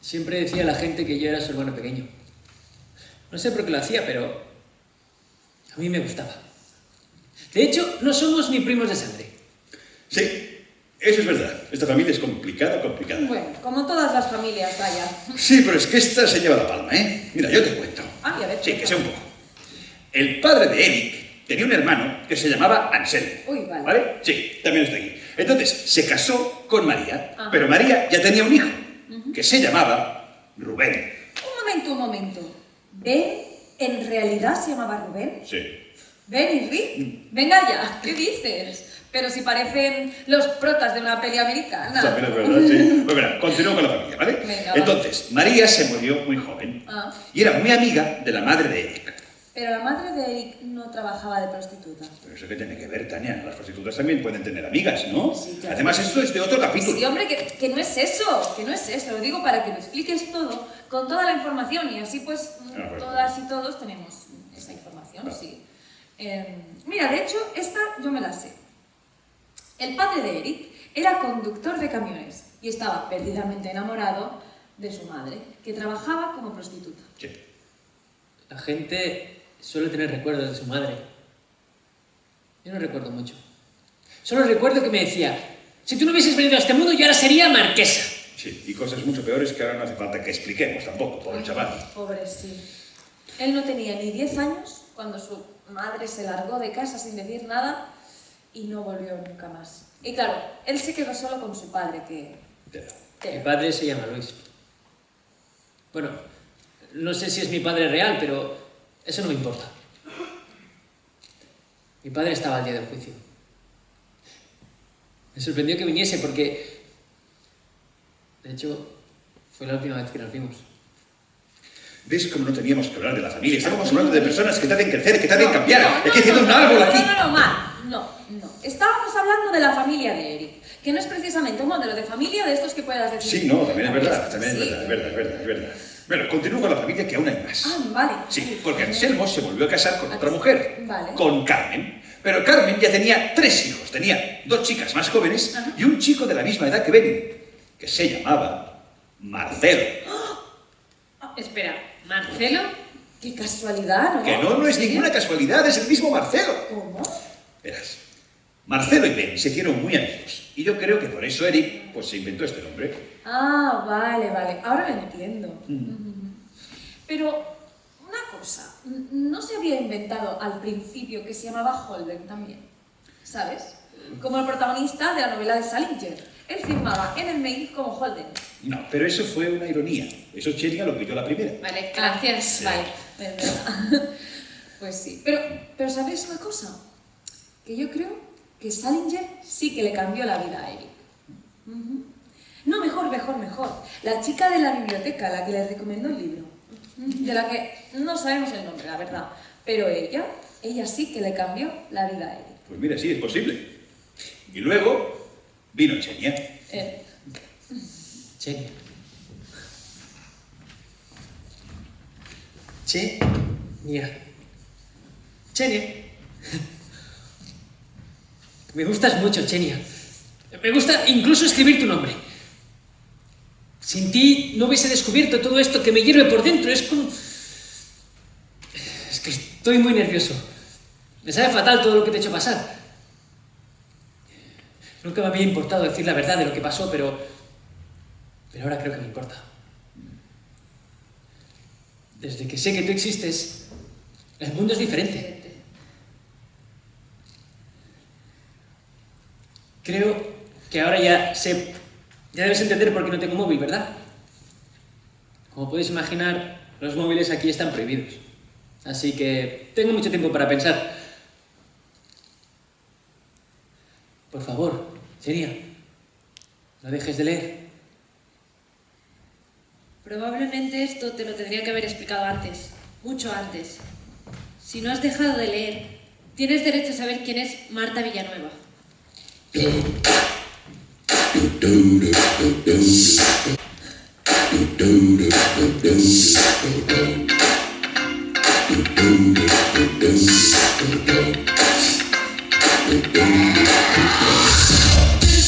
Siempre decía la gente que yo era su hermano pequeño. No sé por qué lo hacía, pero a mí me gustaba. De hecho, no somos ni primos de sangre. Sí, eso es verdad. Esta familia es complicada. Bueno, como todas las familias, vaya. Sí, pero es que esta se lleva la palma, ¿eh? Mira, yo te cuento. Ah, y a ver. Sí, que sé un poco. El padre de Eric tenía un hermano que se llamaba Anselmo. Uy, vale. Sí, también está aquí. Entonces, se casó con María, Ajá. pero María ya tenía un hijo, que se llamaba Rubén. Un momento. ¿Ben en realidad se llamaba Rubén? Sí. Ven, y Rick, venga ya, ¿qué dices? Pero si parecen los protas de una peli americana. También es verdad, sí. Pues mira, continúo con la familia, ¿vale? Venga, Entonces, María se murió muy joven Ah. y era muy amiga de la madre de Eric. Pero la madre de Eric no trabajaba de prostituta. Pero eso qué tiene que ver, Tania. Las prostitutas también pueden tener amigas, ¿no? Sí, claro. Además, esto es de otro capítulo. Sí, hombre, que no es eso, que no es eso. Lo digo para que lo expliques todo, con toda la información, y así pues Bueno. todas y todos tenemos esa información, Vale. sí. Mira, de hecho, esta yo me la sé. El padre de Eric era conductor de camiones y estaba perdidamente enamorado de su madre, que trabajaba como prostituta. Sí. La gente suele tener recuerdos de su madre. Yo no recuerdo mucho. Solo recuerdo que me decía, si tú no hubieses venido a este mundo, yo ahora sería marquesa. Sí, y cosas mucho peores que ahora no hace falta que expliquemos tampoco, pobre chaval. Pobre, sí. Él no tenía ni 10 años cuando su madre se largó de casa sin decir nada y no volvió nunca más. Y claro, él se quedó solo con su padre, que... Mi padre se llama Luis. Bueno, no sé si es mi padre real, pero eso no me importa. Mi padre estaba al día del juicio. Me sorprendió que viniese porque, de hecho, fue la última vez que nos vimos. ¿Ves cómo no teníamos que hablar de la familia? Estábamos hablando de personas que te hacen crecer, que te hacen cambiar. Aquí haciendo un árbol aquí. No, mal. No. Estábamos hablando de la familia de Eric, que no es precisamente un modelo de familia de estos que puedas decir. Sí, no, también es verdad, Sí. también es verdad. Bueno, continúo con la familia, que aún hay más. Ah, vale. Sí, porque Anselmo se volvió a casar con otra mujer, Vale. con Carmen. Pero Carmen ya tenía 3 hijos. Tenía 2 chicas más jóvenes Ajá. y un chico de la misma edad que Ben, que se llamaba Marcelo. Espera, ¿Marcelo? Qué casualidad, ¿no? Que no es ¿Sí? ninguna casualidad, es el mismo Marcelo. ¿Cómo? Verás, Marcelo y Ben se hicieron muy amigos. Y yo creo que por eso Eric pues, se inventó este nombre. Ah, vale. Ahora lo entiendo. Pero, una cosa, ¿no se había inventado al principio que se llamaba Holden también? ¿Sabes? Como el protagonista de la novela de Salinger. Él firmaba en el mail como Holden. No, pero eso fue una ironía. Eso Chenia lo pilló la primera. Vale, gracias. Vale, es verdad. Pues sí. Pero ¿sabéis una cosa? Que yo creo que Salinger sí que le cambió la vida a Eric. No, mejor. La chica de la biblioteca, la que le recomendó el libro. De la que no sabemos el nombre, la verdad. Pero ella sí que le cambió la vida a Eric. Pues mira, sí, es posible. Y luego vino Chenia. Chenia. Chenia. Me gustas mucho, Chenia. Me gusta incluso escribir tu nombre. Sin ti no hubiese descubierto todo esto que me hierve por dentro. Es como... Es que estoy muy nervioso. Me sabe fatal todo lo que te he hecho pasar. Nunca me había importado decir la verdad de lo que pasó, pero ahora creo que me importa. Desde que sé que tú existes, el mundo es diferente. Creo que ahora ya debes entender por qué no tengo móvil, ¿verdad? Como podéis imaginar, los móviles aquí están prohibidos. Así que tengo mucho tiempo para pensar. Por favor, Chenia, no dejes de leer. Probablemente esto te lo tendría que haber explicado antes, mucho antes. Si no has dejado de leer, tienes derecho a saber quién es Marta Villanueva.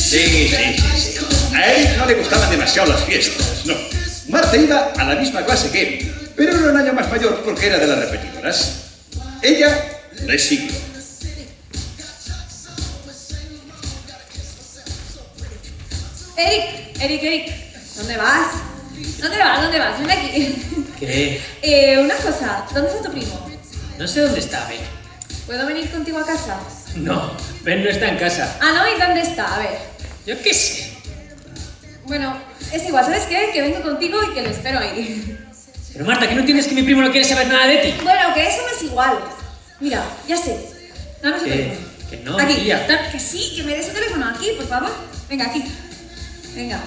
Sí. A Eric no le gustaban demasiado las fiestas, no. Marta iba a la misma clase que él, pero era un año más mayor porque era de las repetidoras. Ella le siguió. Eric, ¿dónde vas? ¿Dónde vas? Ven aquí. ¿Qué? Una cosa, ¿dónde está tu primo? No sé dónde está, Ben. ¿Puedo venir contigo a casa? No, Ben no está en casa. Ah, ¿no? ¿Y dónde está? A ver. Yo qué sé. Bueno, es igual, ¿sabes qué? Que vengo contigo y que lo espero ahí. Pero Marta, ¿que no entiendes que mi primo no quiere saber nada de ti? Bueno, que eso me es igual. Mira, ya sé, Dame su teléfono. Que no, aquí. tía. Que sí, que me des su teléfono. Aquí, por favor. Venga, aquí. Venga.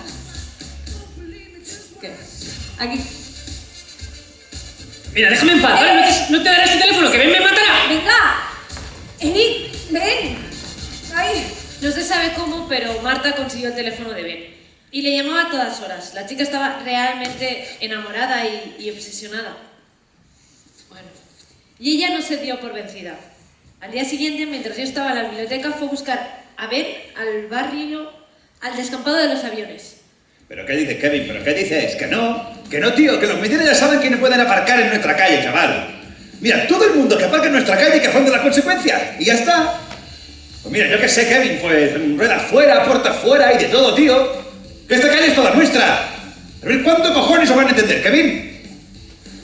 ¿Qué? Aquí. Mira, déjame en paz, ¿vale? No te daré ese teléfono, que Ben me matará. Venga. Eric, ven. Ahí. No se sabe cómo, pero Marta consiguió el teléfono de Ben. Y le llamaba a todas horas. La chica estaba realmente enamorada y obsesionada. Bueno, y ella no se dio por vencida. Al día siguiente, mientras yo estaba en la biblioteca, fue a buscar a Ben al barrio, al descampado de los aviones. ¿Pero qué dices, Kevin? ¿Pero qué dices? Que no, tío, que los vecinos ya saben que no pueden aparcar en nuestra calle, chaval. Mira, todo el mundo que aparque en nuestra calle que afronte las consecuencias. Y ya está. Pues mira, yo qué sé, Kevin, pues rueda fuera, puerta fuera y de todo, tío. Que esta calle es toda nuestra. A ver, ¿cuánto cojones os van a entender, Kevin?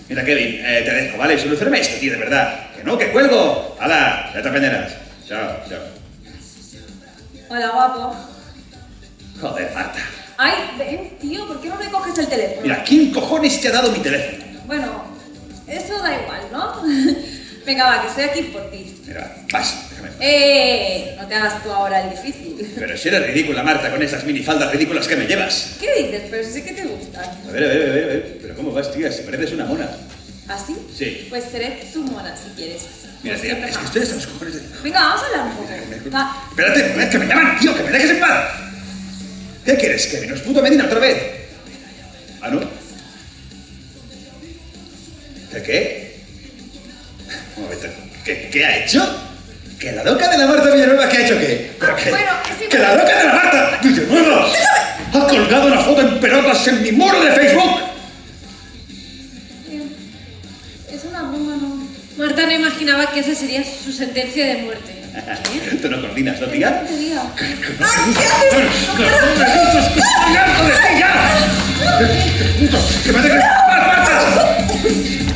Mira, Kevin, te dejo, ¿vale? Solucioname esto, tío, de verdad. Que no, que cuelgo. ¡Hala! Ya te apañarás. Chao, chao. Hola, guapo. Joder, Marta. Ay, ven, tío, ¿por qué no me coges el teléfono? Mira, ¿quién cojones te ha dado mi teléfono? Bueno, eso da igual, ¿no? Venga, va, que estoy aquí por ti. Mira, paso, déjame. No te hagas tú ahora el difícil. Pero si eres ridícula, Marta, con esas minifaldas ridículas que me llevas. ¿Qué dices? Pero sí que te gustan. A ver. Pero ¿cómo vas, tía? Si pareces una mona. ¿Así? Sí. Pues seré tu mona si quieres. Mira, Pues tía, siempre es que más. estoy hasta los cojones de... Venga, vamos a hablar un poco. Va. Espérate, que me llaman, tío, que me dejes en paz. ¿Qué quieres, Kevin? ¿Nos puto Medina otra vez? ¿Ah, no? ¿Qué? Un momento, ¿qué ha hecho? ¿Que la loca de la Marta Villanueva qué ha hecho qué? ¿Pero qué? Bueno, es igual. ¡Que la loca de la Marta Villanueva ha colgado una foto en pelotas en mi muro de Facebook! Es una broma, ¿no? Marta no imaginaba que esa sería su sentencia de muerte. ¿Qué? Tú no coordinas, ¿no, tía? ¿Qué te diga? ¡Ay, qué haces! ¡Estoy harto de ti ya! ¡Que me dejes en paz, Marta!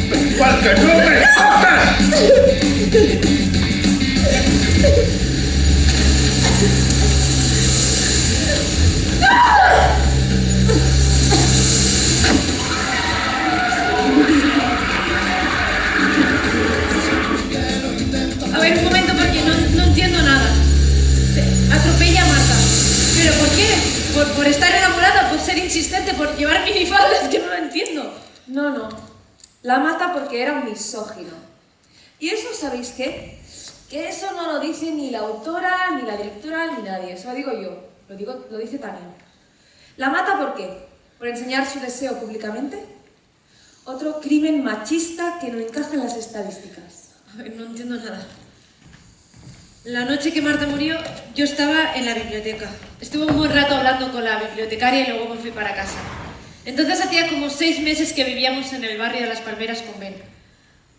¡Igual que no me importas! A ver, un momento, porque no entiendo nada. Atropella a Marta. ¿Pero por qué? ¿Por estar enamorada? ¿Por ser insistente? ¿Por llevar minifaldas? Que no lo entiendo. No. La mata porque era un misógino. ¿Y eso sabéis qué? Que eso no lo dice ni la autora, ni la directora, ni nadie. Eso lo digo yo. Lo dice Tania. ¿La mata por qué? ¿Por enseñar su deseo públicamente? Otro crimen machista que no encaja en las estadísticas. A ver, no entiendo nada. La noche que Marta murió, yo estaba en la biblioteca. Estuve un buen rato hablando con la bibliotecaria y luego me fui para casa. Entonces hacía como 6 meses que vivíamos en el barrio de Las Palmeras con Ben.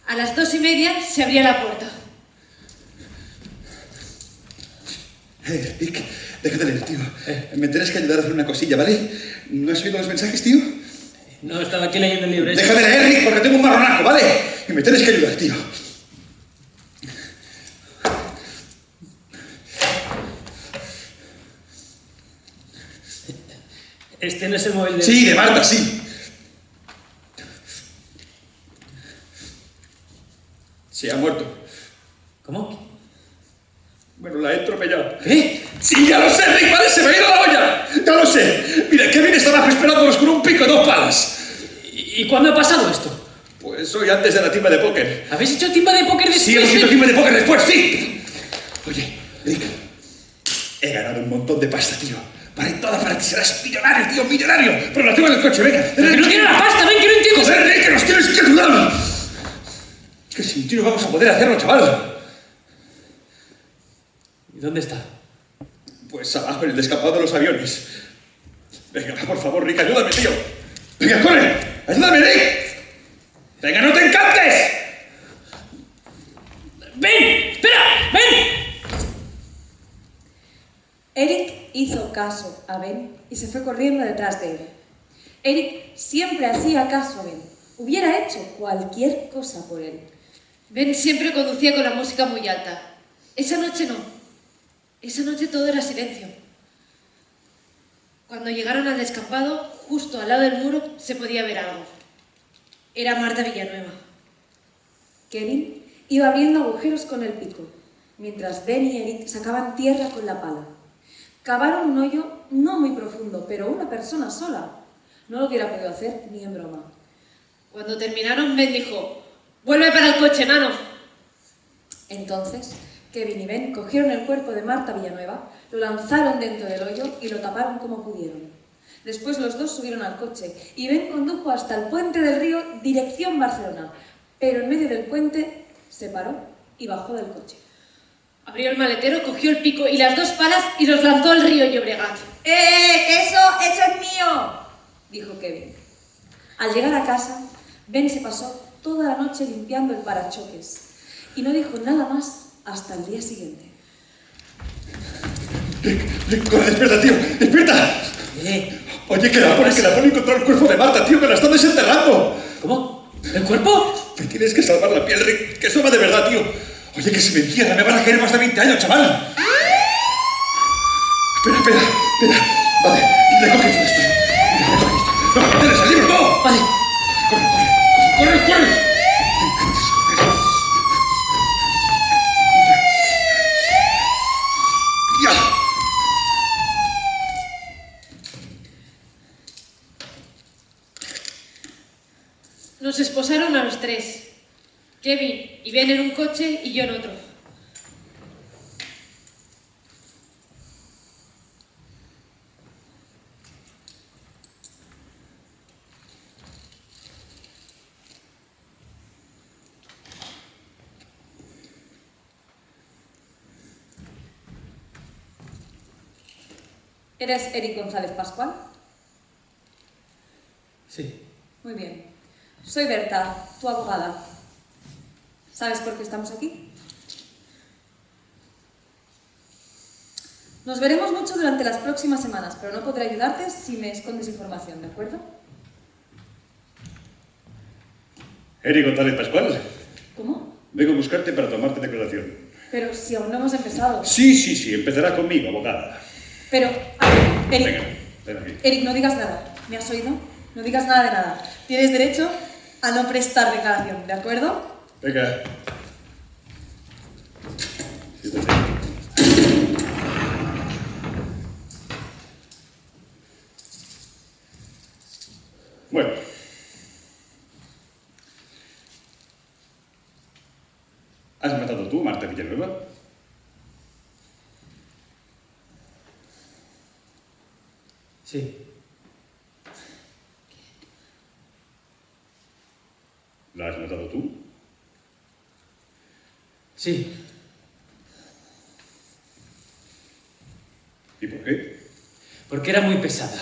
A las 2:30 se abría la puerta. Rick, déjate leer, tío. Me tienes que ayudar a hacer una cosilla, ¿vale? ¿No has oído los mensajes, tío? No, estaba aquí leyendo el libro. Déjame leer, Rick, porque tengo un marronaco, ¿vale? Y me tienes que ayudar, tío. Este no es el móvil de... Sí, de Marta, sí. Se ha muerto. ¿Cómo? Bueno, la he atropellado. ¿Qué? Sí, ya lo sé, Rick, ¿vale? Se me ha ido la olla. Ya lo sé. Mira, Kevin estaba esperándonos con un pico y 2 palas. ¿Y cuándo ha pasado esto? Pues hoy antes de la timba de póker. ¿Habéis hecho timba de póker después? Sí, hemos hecho timba de póker después, sí. Oye, Rick, he ganado un montón de pasta, tío. Vale, toda para ti, serás millonario, tío, millonario. Pero la tengo en el coche, venga. ¡Pero que no quiero la pasta! ¡Ven, que no entiendo! ¡Joder, Rick, que nos tienes que ayudar! Que sin ti no vamos a poder hacerlo, chaval. ¿Y dónde está? Pues abajo, en el descampado de los aviones. Venga, va, por favor, Rick, ayúdame, tío. Venga, corre. Ayúdame, Rick. Venga, no te encantes. ¡Ven! ¡Espera! ¡Ven! Eric hizo caso a Ben y se fue corriendo detrás de él. Eric siempre hacía caso a Ben. Hubiera hecho cualquier cosa por él. Ben siempre conducía con la música muy alta. Esa noche no. Esa noche todo era silencio. Cuando llegaron al descampado, justo al lado del muro, se podía ver algo. Era Marta Villanueva. Kevin iba abriendo agujeros con el pico. mientras Ben y Eric sacaban tierra con la pala. Cavaron un hoyo no muy profundo, pero una persona sola no lo hubiera podido hacer ni en broma. Cuando terminaron, Ben dijo: «¡Vuelve para el coche, nano!». Entonces, Kevin y Ben cogieron el cuerpo de Marta Villanueva, lo lanzaron dentro del hoyo y lo taparon como pudieron. Después los dos subieron al coche y Ben condujo hasta el puente del río, dirección Barcelona, pero en medio del puente se paró y bajó del coche. Abrió el maletero, cogió el pico y las 2 palas y los lanzó al río Llobregat. ¡Eso es mío!, dijo Kevin. Al llegar a casa, Ben se pasó toda la noche limpiando el parachoques y no dijo nada más hasta el día siguiente. Rick, corre, despierta, tío, despierta. Oye, que la pone encontró el cuerpo de Marta, tío, que la están desenterrando. ¿Cómo? ¿El cuerpo? Me tienes que salvar la piel, Rick, que eso va de verdad, tío. Oye, que si me entierran me van a querer más de 20 años, chaval. Espera. Vale, recoge todo esto. No, tienes el libro, no. Vale. Corre. Ya. Nos esposaron a los 3. Kevin y Ben en un coche y yo en otro. ¿Eres Eric González Pascual? Sí. Muy bien. Soy Berta, tu abogada. ¿Sabes por qué estamos aquí? Nos veremos mucho durante las próximas semanas, pero no podré ayudarte si me escondes información, ¿de acuerdo? Eric González Pascual, ¿Cómo? vengo a buscarte para tomarte declaración. Pero si aún no hemos empezado. Sí, empezará conmigo, abogada. Pero, a ver, Eric. Ven aquí. Eric, no digas nada. ¿Me has oído? No digas nada de nada. Tienes derecho a no prestar declaración, ¿de acuerdo? Venga. Siéntate. Bueno. ¿Has matado tú a Marta Villanueva? Sí. ¿La has matado tú? Sí. ¿Y por qué? Porque era muy pesada.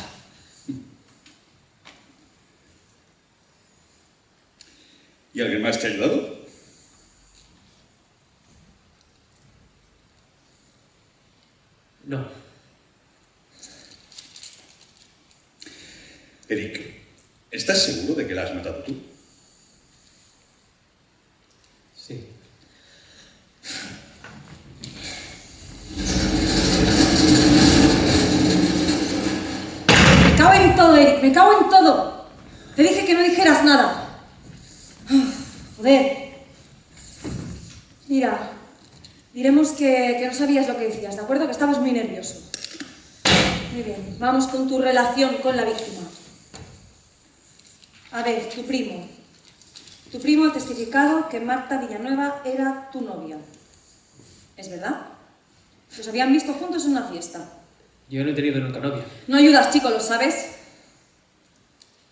¿Y alguien más te ha ayudado? No. Eric, ¿estás seguro de que la has matado tú? Sí. Me cago en todo, Eric, me cago en todo. Te dije que no dijeras nada. Joder. Mira, diremos que no sabías lo que decías, ¿de acuerdo? Que estabas muy nervioso. Muy bien, vamos con tu relación con la víctima. A ver, tu primo. Tu primo ha testificado que Marta Villanueva era tu novia. ¿Es verdad? Los habían visto juntos en una fiesta. Yo no he tenido nunca novia. No ayudas, chico, ¿lo sabes?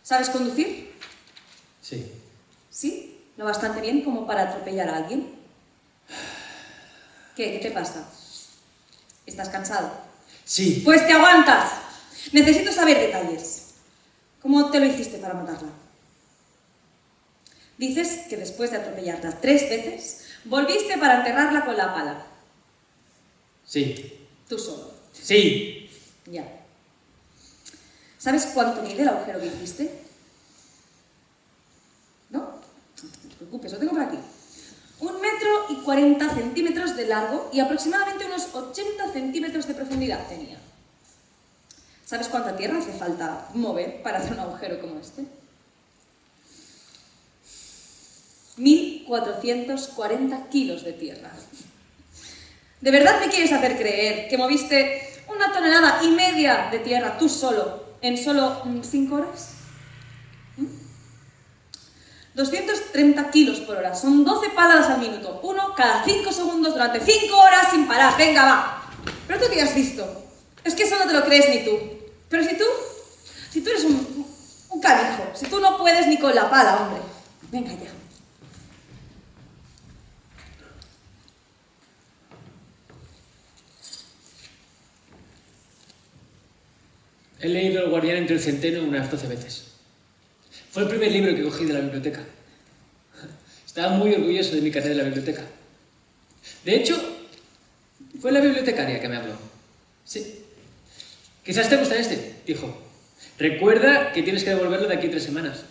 ¿Sabes conducir? Sí. ¿Sí? Lo bastante bien como para atropellar a alguien. ¿Qué te pasa? ¿Estás cansado? Sí. Pues te aguantas. Necesito saber detalles. ¿Cómo te lo hiciste para matarla? Dices que después de atropellarla 3 veces, volviste para enterrarla con la pala. Sí. Tú solo. Sí. Ya. ¿Sabes cuánto mide el agujero que hiciste? ¿No? No te preocupes, lo tengo por aquí. 1,40 m de largo y aproximadamente unos 80 centímetros de profundidad tenía. ¿Sabes cuánta tierra hace falta mover para hacer un agujero como este? 1.440 kilos de tierra. ¿De verdad me quieres hacer creer que moviste 1,5 toneladas de tierra tú solo en solo 5 horas? 230 kilos por hora, son 12 paladas al minuto, 1 cada 5 segundos durante 5 horas sin parar. Venga, va. Pero tú que ya has visto, es que eso no te lo crees ni tú. Pero si tú eres un canijo, si tú no puedes ni con la pala, hombre. Venga ya. He leído El guardián entre el centeno unas 12 veces. Fue el primer libro que cogí de la biblioteca. Estaba muy orgulloso de mi carnet de la biblioteca. De hecho, fue la bibliotecaria que me habló. Sí. Quizás te gusta este, dijo. Recuerda que tienes que devolverlo de aquí a 3 semanas.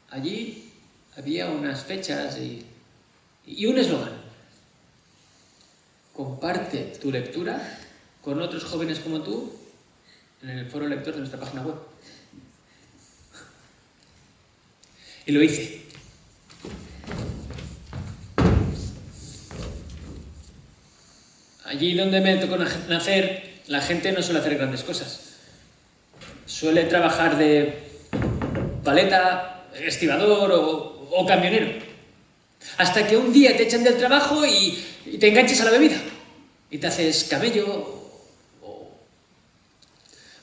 Allí había unas fechas y un eslogan. Comparte tu lectura con otros jóvenes como tú en el foro lector de nuestra página web. Y lo hice. Allí donde me tocó nacer, la gente no suele hacer grandes cosas. Suele trabajar de paleta, estibador o camionero. Hasta que un día te echan del trabajo y te enganchas a la bebida. Y te haces camello o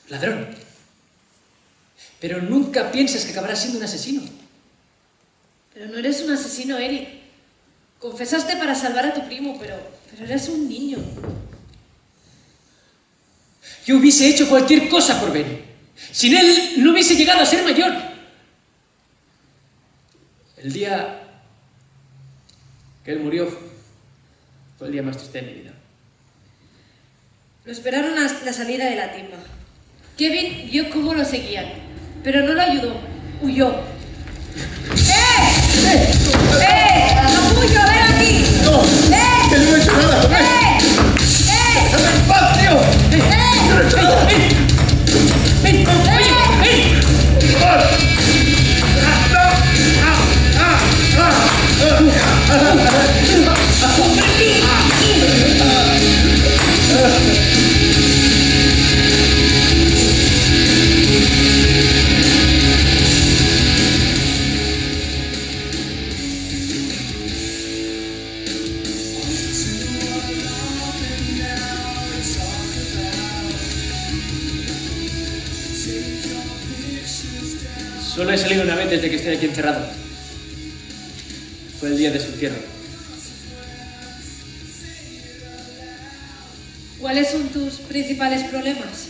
ladrón. Pero nunca piensas que acabarás siendo un asesino. Pero no eres un asesino, Eric. Confesaste para salvar a tu primo, pero eres un niño. Yo hubiese hecho cualquier cosa por Benny. Sin él no hubiese llegado a ser mayor. El día que él murió fue el día más triste de mi vida. Lo esperaron a la salida de la timba. Kevin vio cómo lo seguían, pero no lo ayudó. Huyó. ¡Capullo, ven aquí! ¡No! ¡Que no he hecho nada! ¡Déjame en paz, tío! ¡No he hecho nada! ¡Ven! Solo he salido una vez desde que estoy aquí encerrado. Fue el día de su entierro. ¿Cuáles son tus principales problemas?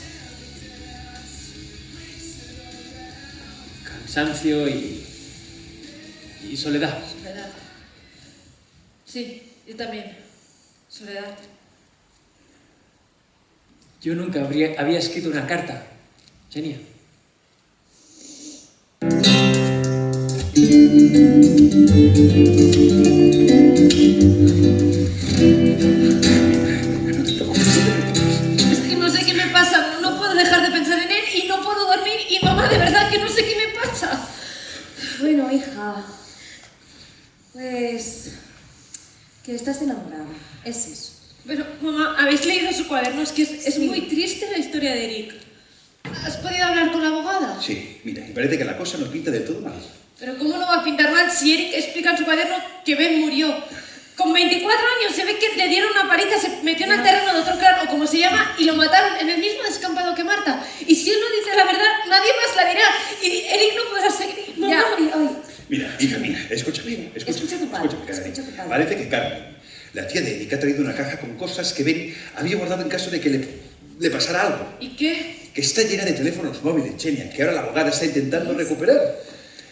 Cansancio y soledad. Soledad. Sí, yo también. Soledad. Yo nunca había escrito una carta, Xenia. Es que no sé qué me pasa, no puedo dejar de pensar en él y no puedo dormir y mamá, de verdad que no sé qué me pasa. Bueno, hija, pues que estás enamorada, es eso. Pero mamá, ¿habéis leído su cuaderno? Es que es Sí. muy triste la historia de Eric. ¿Has podido hablar con la abogada? Sí, mira, y parece que la cosa no pinta del todo mal. Pero ¿cómo no va a pintar mal si Eric explica en su cuaderno que Ben murió? Con 24 años se ve que le dieron una paliza, se metió en el terreno de otro clan, o como se llama, y lo mataron en el mismo descampado que Marta. Y si él no dice la verdad, nadie más la dirá. Y Eric no podrá seguir. Mamá. Ya, oye, Mira, hija, mira, escúchame. Mira, escucha a tu padre, Carmen. escucha a tu padre. Parece que Carmen, la tía de Eric, ha traído una caja con cosas que Ben había guardado en caso de que le pasara algo. ¿Y qué? Que está llena de teléfonos móviles, Xenia, que ahora la abogada está intentando recuperar.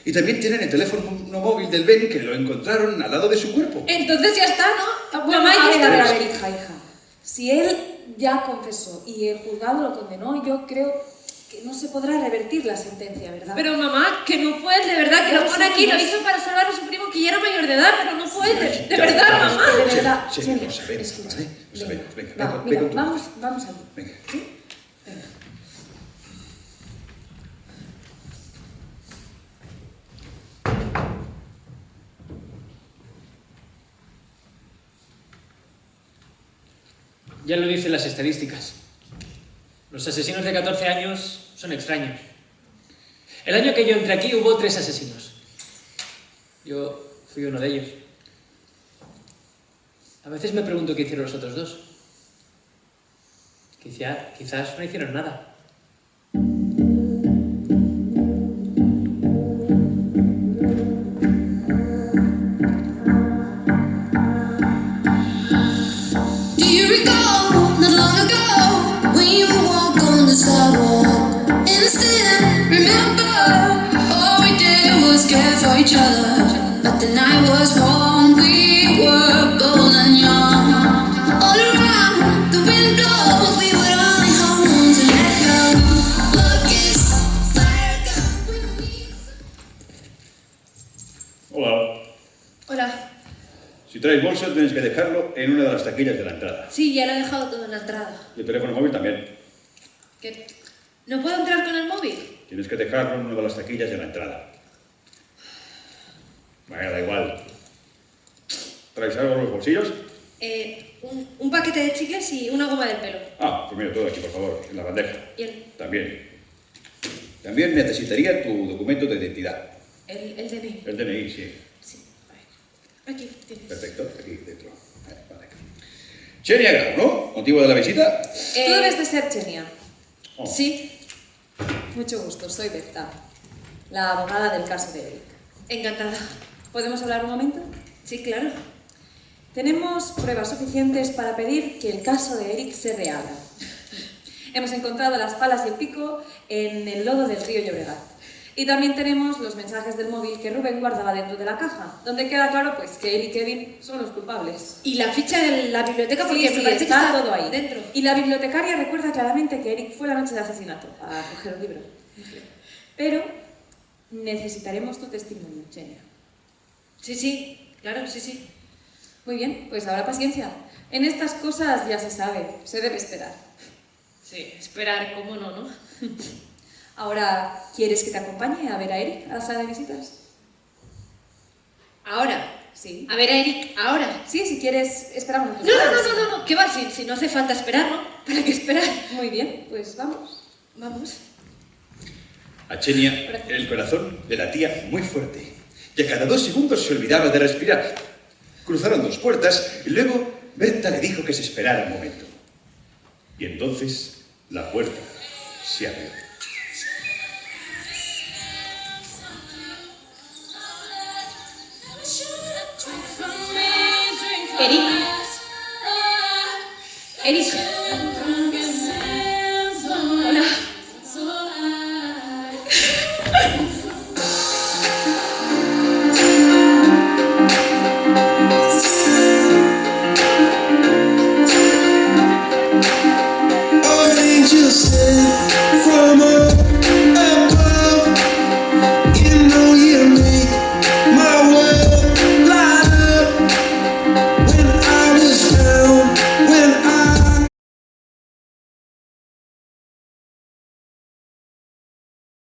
Y también tienen el teléfono móvil del Ben, que lo encontraron al lado de su cuerpo. Entonces ya está, ¿no? Bueno, Mamá, a ya ver, está. hija. Si él ya confesó y el juzgado lo condenó, yo creo que no se podrá revertir la sentencia, ¿verdad? Pero mamá, que no fue él, de verdad, que No, lo pone sí, aquí, no lo es- hizo para salvar a su primo que ya era mayor de edad, pero no fue él, de Ya, verdad, ya, mamá. de verdad, Sí, Xenia, lo sabemos, escucha, ¿vale? Lo sabemos. Venga, Va, ve mira, con tu vamos madre. allí. Venga. ¿Sí? Venga. Ya lo dicen las estadísticas. Los asesinos de 14 años son extraños. El año que yo entré aquí hubo 3 asesinos. Yo fui uno de ellos. A veces me pregunto qué hicieron los otros 2. Quizás no hicieron nada. Do you recall not long ago when you walked on the sidewalk? Innocent, remember all we did was care for each other. But the night was warm, we were bold and young. All around, the wind blows, we would only hold on to let go. Look is fire gun. Hola. Hola. Si traes bolso, tienes que dejarlo en una de las taquillas de la entrada. Sí, ya lo he dejado todo en la entrada. Y el teléfono móvil también. ¿Qué? ¿No puedo entrar con el móvil? Tienes que dejarlo en una de las taquillas de la entrada. Bueno, da igual. ¿Traes algo en los bolsillos? Un paquete de chicles y una goma del pelo. Ah, pues mira, todo aquí, por favor, en la bandeja. ¿Y el También. También necesitaría tu documento de identidad. DNI? El DNI, sí. Sí, a ver. Aquí tienes. Perfecto, aquí dentro. Vale. Xenia Grau, ¿no? ¿Motivo de la visita? Tú debes de ser Chenia. Oh. Sí, Mucho gusto, soy Berta, la abogada del caso de Eric. encantada. ¿Podemos hablar un momento? Sí, claro. Tenemos pruebas suficientes para pedir que el caso de Eric se reabra. Hemos encontrado las palas y el pico en el lodo del río Llobregat. Y también tenemos los mensajes del móvil que Rubén guardaba dentro de la caja, donde queda claro pues que él y Kevin son los culpables. Y la ficha de la biblioteca, porque Sí, me parece que está todo ahí. dentro. Y la bibliotecaria recuerda claramente que Eric fue la noche de asesinato a coger un libro. Pero necesitaremos tu testimonio, Chenia. Sí, claro, sí. Muy bien, pues ahora paciencia. En estas cosas ya se sabe, se debe esperar. Sí, esperar, cómo no. Ahora, ¿quieres que te acompañe a ver a Eric a la sala de visitas? Ahora. Sí. A ver a Eric, ahora. Sí, si quieres, esperamos. No. ¿Qué va? Si no hace falta esperar, ¿no? ¿Para qué esperar? Muy bien, pues vamos. Vamos. A Xenia el corazón le latía muy fuerte y a cada 2 segundos se olvidaba de respirar. Cruzaron 2 puertas y luego Berta le dijo que se esperara un momento. Y entonces la puerta se abrió. Eric.